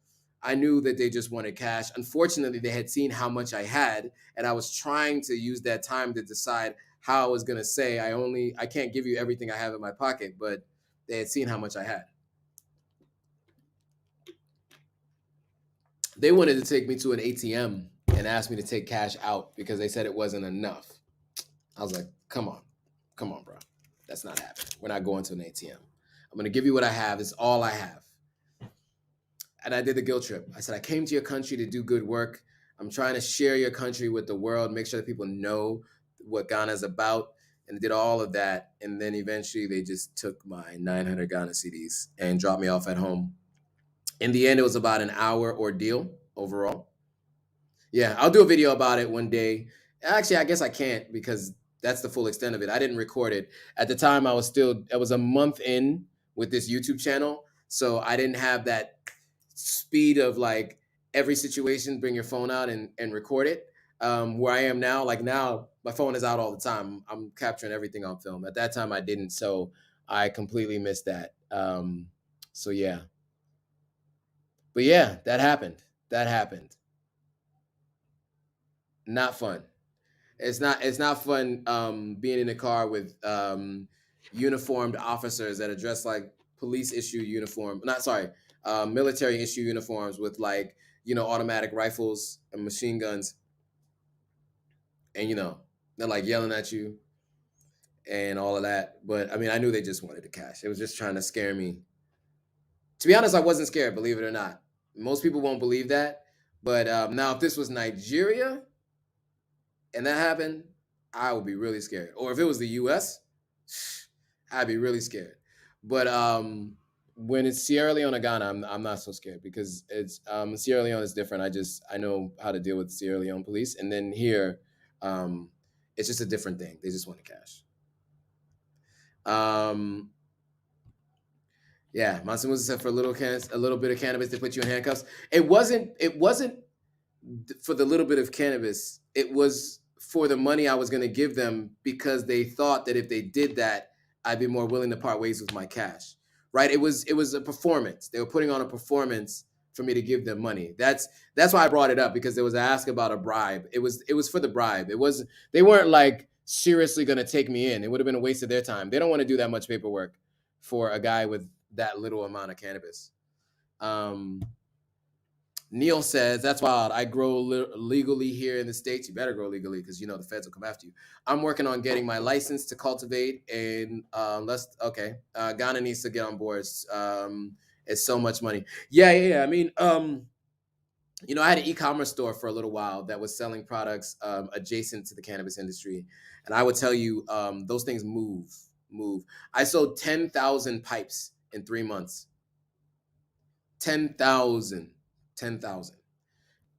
I knew that they just wanted cash. Unfortunately, they had seen how much I had, and I was trying to use that time to decide how I was going to say, I can't give you everything I have in my pocket, but they had seen how much I had. They wanted to take me to an ATM and ask me to take cash out because they said it wasn't enough. I was like, come on, bro. That's not happening. We're not going to an ATM. I'm going to give you what I have. It's all I have. And I did the guilt trip. I said, I came to your country to do good work. I'm trying to share your country with the world, make sure that people know what Ghana is about, and did all of that. And then eventually they just took my 900 Ghana cedis and dropped me off at home. In the end, it was about an hour ordeal overall. Yeah, I'll do a video about it one day. Actually, I guess I can't because that's the full extent of it. I didn't record it. At the time, I was a month in with this YouTube channel. So I didn't have that speed of like every situation, bring your phone out and record it. Where I am now, like now, my phone is out all the time. I'm capturing everything on film. At that time, I didn't. So I completely missed that. So yeah. But yeah, that happened. Not fun. It's not fun being in a car with uniformed officers that are dressed like police issue uniform. Not sorry, military issue uniforms with like, automatic rifles and machine guns, and they're like yelling at you and all of that. But I mean, I knew they just wanted the cash. It was just trying to scare me. To be honest, I wasn't scared, believe it or not. Most people won't believe that. But now, if this was Nigeria and that happened, I would be really scared. Or if it was the US, I'd be really scared. But when it's Sierra Leone or Ghana, I'm not so scared because it's Sierra Leone is different. I know how to deal with Sierra Leone police, and then here, it's just a different thing. They just want the cash. Yeah, Monsamusa said for a little bit of cannabis, they put you in handcuffs. It wasn't for the little bit of cannabis. It was for the money I was going to give them because they thought that if they did that, I'd be more willing to part ways with my cash. Right? It was a performance. They were putting on a performance for me to give them money. That's why I brought it up, because there was an ask about a bribe. It was for the bribe. They weren't like seriously going to take me in. It would have been a waste of their time. They don't want to do that much paperwork for a guy with that little amount of cannabis. Neil says, that's wild. I grow legally here in the States. You better grow legally because the feds will come after you. I'm working on getting my license to cultivate, and Ghana needs to get on board. It's so much money. Yeah. I mean, I had an e-commerce store for a little while that was selling products adjacent to the cannabis industry, and I would tell you those things move. I sold 10,000 pipes in 3 months. 10,000, 10,000.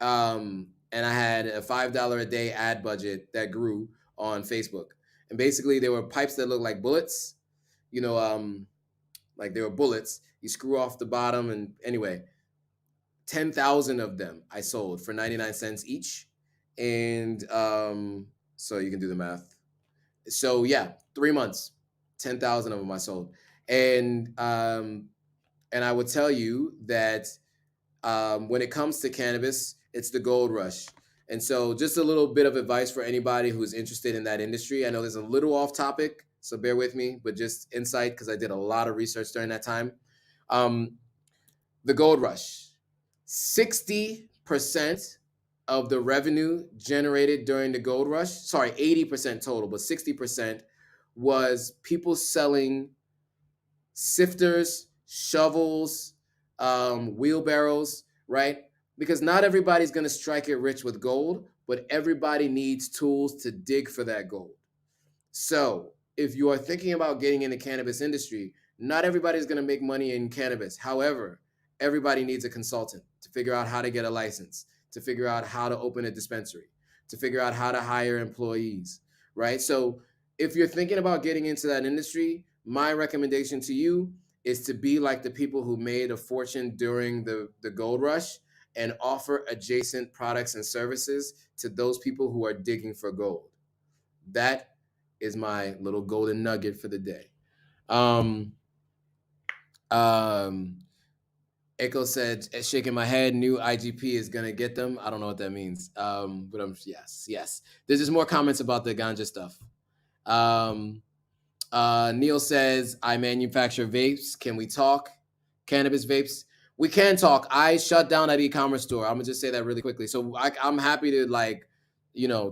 And I had a $5 a day ad budget that grew on Facebook, and basically they were pipes that looked like bullets. You know, like they were bullets. You screw off the bottom, and anyway, 10,000 of them I sold for 99 cents each. And so you can do the math. So yeah, 3 months, 10,000 of them I sold. And I would tell you that when it comes to cannabis, it's the gold rush. And so just a little bit of advice for anybody who's interested in that industry. I know there's a little off topic, so bear with me, but just insight because I did a lot of research during that time. Um, the gold rush. 60% of the revenue generated during the gold rush, sorry, 80% total, but 60% was people selling sifters, shovels, wheelbarrows, right? Because not everybody's going to strike it rich with gold, but everybody needs tools to dig for that gold. So, if you are thinking about getting in the cannabis industry, not everybody's going to make money in cannabis. However, everybody needs a consultant to figure out how to get a license, to figure out how to open a dispensary, to figure out how to hire employees, right? So, if you're thinking about getting into that industry, my recommendation to you is to be like the people who made a fortune during the gold rush and offer adjacent products and services to those people who are digging for gold. That is my little golden nugget for the day. Um, um, Echo said, shaking my head, new IGP is gonna get them. I don't know what that means. But yes. There's just more comments about the ganja stuff. Neil says, I manufacture vapes. Can we talk? Cannabis vapes. We can talk. I shut down that e-commerce store. I'm gonna just say that really quickly. So I'm happy to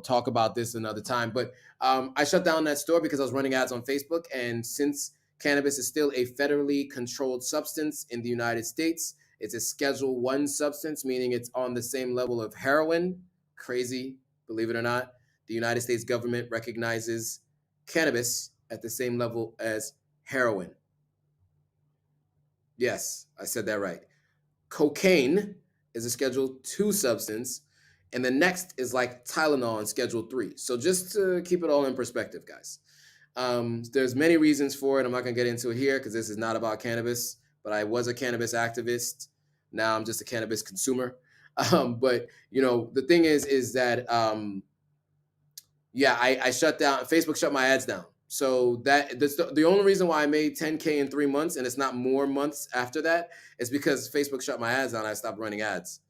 talk about this another time. But I shut down that store because I was running ads on Facebook. And since cannabis is still a federally controlled substance in the United States, it's a Schedule 1 substance, meaning it's on the same level of heroin. Crazy, believe it or not. The United States government recognizes cannabis at the same level as heroin. Yes, I said that right. Cocaine is a Schedule 2 substance, and the next is like Tylenol in Schedule 3. So just to keep it all in perspective, guys. There's many reasons for it. I'm not going to get into it here because this is not about cannabis, but I was a cannabis activist. Now I'm just a cannabis consumer. But the thing is that I shut down. Facebook shut my ads down. So that's the only reason why I made 10K in 3 months, and it's not more months after that, is because Facebook shut my ads down. I stopped running ads.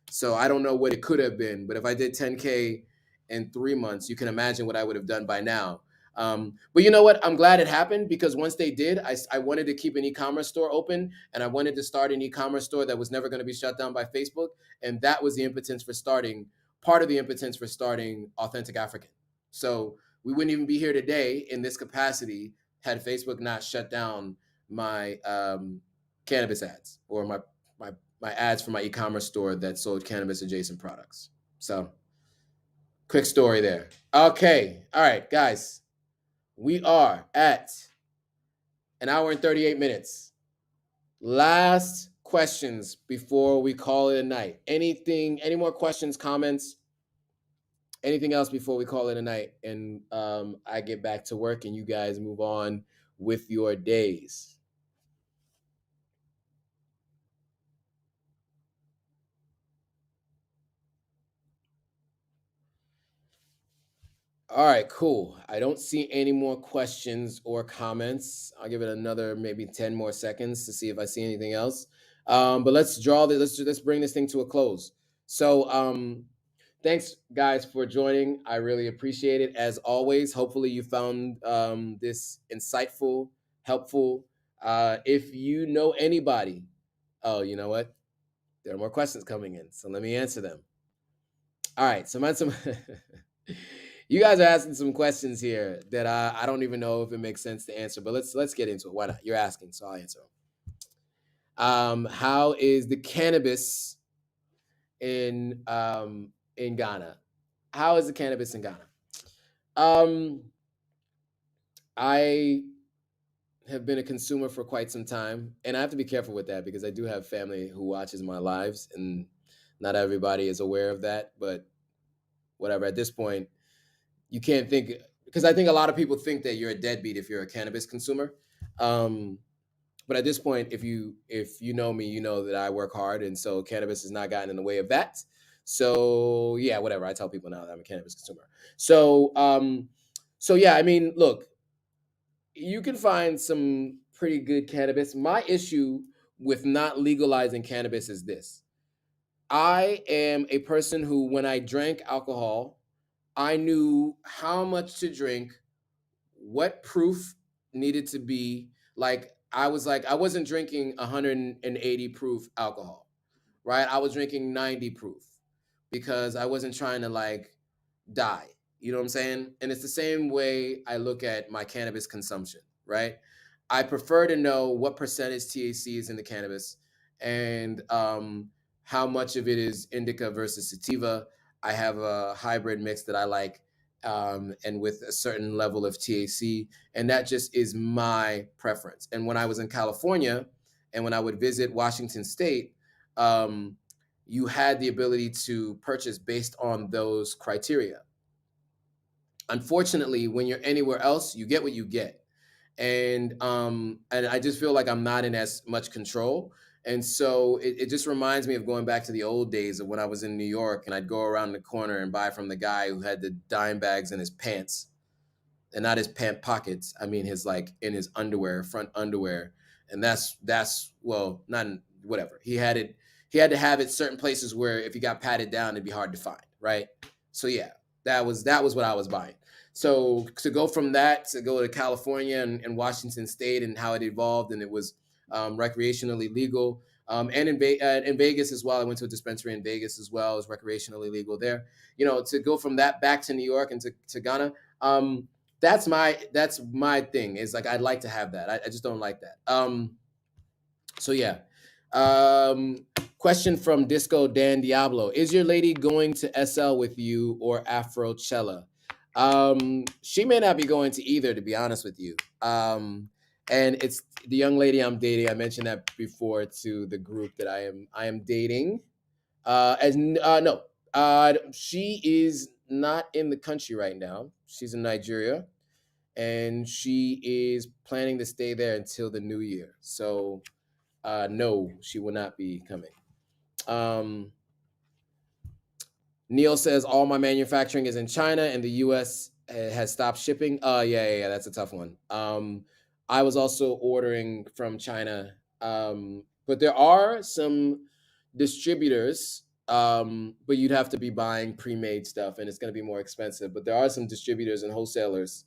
So I don't know what it could have been, but if I did 10K in 3 months, you can imagine what I would have done by now. But you know what? I'm glad it happened because once they did, I wanted to keep an e-commerce store open, and I wanted to start an e-commerce store that was never going to be shut down by Facebook. And that was part of the impotence for starting Authentic African. So we wouldn't even be here today in this capacity had Facebook not shut down my cannabis ads or my ads for my e-commerce store that sold cannabis adjacent products. So quick story there. Okay. All right, guys. We are at an hour and 38 minutes. Last questions before we call it a night. Any more questions, comments? Anything else before we call it a night and I get back to work and you guys move on with your days? All right, cool. I don't see any more questions or comments. I'll give it another maybe 10 more seconds to see if I see anything else. But let's bring this thing to a close. So thanks guys for joining. I really appreciate it as always. Hopefully you found this insightful, helpful. If you know anybody, oh, you know what? There are more questions coming in, so let me answer them. All right, so you guys are asking some questions here that I don't even know if it makes sense to answer, but let's get into it. Why not? You're asking, so I'll answer them. How is the cannabis in Ghana. How is the cannabis in Ghana? Um, I have been a consumer for quite some time, and I have to be careful with that because I do have family who watches my lives, and not everybody is aware of that. But whatever. At this point, you can't think because I think a lot of people think that you're a deadbeat if you're a cannabis consumer. Um, but at this point, if you know me, you know that I work hard, and so cannabis has not gotten in the way of that. So yeah, whatever. I tell people now that I'm a cannabis consumer. So so yeah, I mean, look, you can find some pretty good cannabis. My issue with not legalizing cannabis is this. I am a person who, when I drank alcohol, I knew how much to drink, what proof needed to be. Like, I wasn't drinking 180 proof alcohol, right? I was drinking 90 proof because I wasn't trying to like die. You know what I'm saying? And it's the same way I look at my cannabis consumption, right? I prefer to know what percentage THC is in the cannabis and how much of it is indica versus sativa. I have a hybrid mix that I like, and with a certain level of THC, and that just is my preference. And when I was in California and when I would visit Washington State, um, you had the ability to purchase based on those criteria. Unfortunately, when you're anywhere else, you get what you get. And I just feel like I'm not in as much control. And so it just reminds me of going back to the old days of when I was in New York and I'd go around the corner and buy from the guy who had the dime bags in his pants, and not his pant pockets. I mean his like in his underwear, front underwear. And that's well, not whatever. He had it. He had to have it certain places where if he got patted down, it'd be hard to find, right? So yeah, that was what I was buying. So to go from that to go to California and Washington State and how it evolved and it was recreationally legal. And in Vegas as well. I went to a dispensary in Vegas as well. It was recreationally legal there. You know, to go from that back to New York and to Ghana, that's my thing. Is like I'd like to have that. I just don't like that. So yeah. Um, Question from Disco Dan Diablo: is your lady going to SL with you or Afrochella? She may not be going to either, to be honest with you. And it's the young lady I'm dating. I mentioned that before to the group that I am dating. As No, she is not in the country right now. She's in Nigeria, and she is planning to stay there until the new year. So, no, she will not be coming. Um, Neil says all my manufacturing is in China, and the U.S. has stopped shipping. Yeah, that's a tough one. I was also ordering from China, but there are some distributors. But you'd have to be buying pre-made stuff, and it's going to be more expensive. But there are some distributors and wholesalers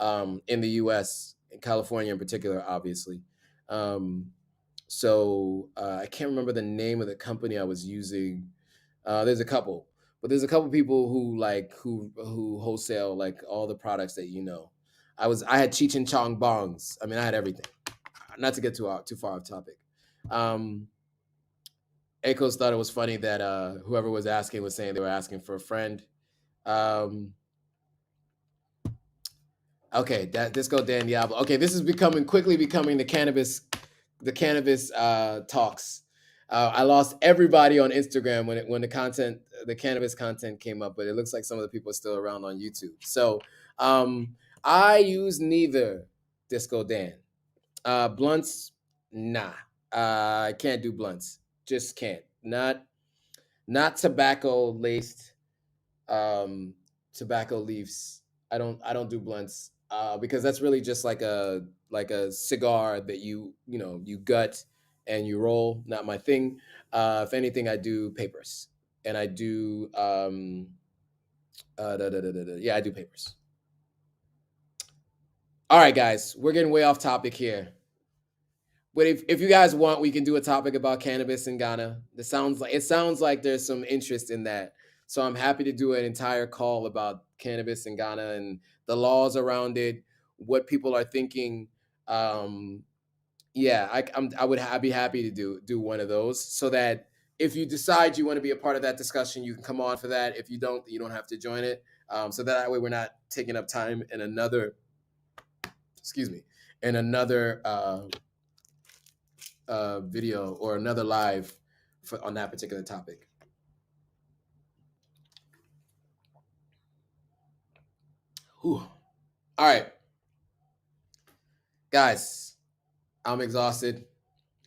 in the U.S., in California in particular, obviously. Um, so I can't remember the name of the company I was using. There's a couple, but there's a couple people who wholesale like all the products that you know. I had Cheech and Chong bongs. I mean, I had everything. Not to get too far off topic. Um, Akos thought it was funny that whoever was asking was saying they were asking for a friend. Um, okay, that Disco Dan Diablo. Okay, this is quickly becoming the cannabis talks. I lost everybody on Instagram when the cannabis content came up, but it looks like some of the people are still around on YouTube. So I use neither, Disco Dan. Blunts, nah. I can't do blunts. Just can't. Not tobacco laced um, tobacco leaves. I don't do blunts because that's really just like a cigar that you gut and you roll. Not my thing. If anything, I do papers, and I do yeah, I do papers. All right, guys, we're getting way off topic here. But if you guys want, we can do a topic about cannabis in Ghana. It sounds like there's some interest in that. So I'm happy to do an entire call about cannabis in Ghana and the laws around it, what people are thinking. Yeah, I'd be happy to do one of those so that if you decide you want to be a part of that discussion, you can come on for that. If you don't, you don't have to join it. So that way we're not taking up time in another, in another video or another live on that particular topic. Whew. All right, guys, I'm exhausted.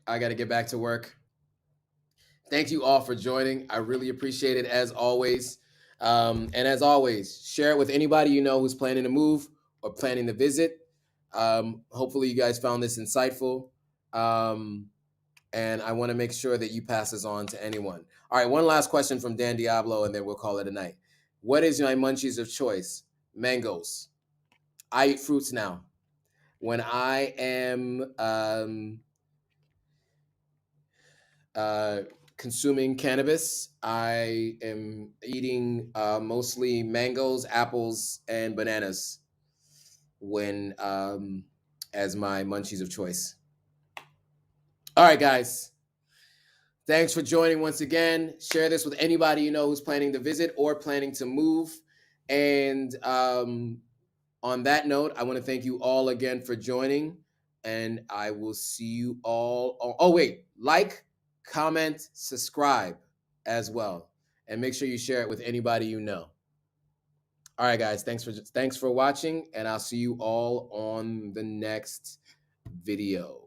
I got to get back to work. Thank you all for joining. I really appreciate it as always. And as always, share it with anybody you know who's planning to move or planning to visit. Hopefully, you guys found this insightful. And I want to make sure that you pass this on to anyone. All right, one last question from Dan Diablo, and then we'll call it a night. What is my munchies of choice? Mangoes. I eat fruits now. When I am consuming cannabis, I am eating mostly mangoes, apples, and bananas when as my munchies of choice. All right, guys. Thanks for joining once again. Share this with anybody you know who's planning to visit or planning to move. And on that note, I want to thank you all again for joining. And I will see you all. Oh, wait. Like, comment, subscribe as well. And make sure you share it with anybody you know. All right, guys. Thanks for watching. And I'll see you all on the next video.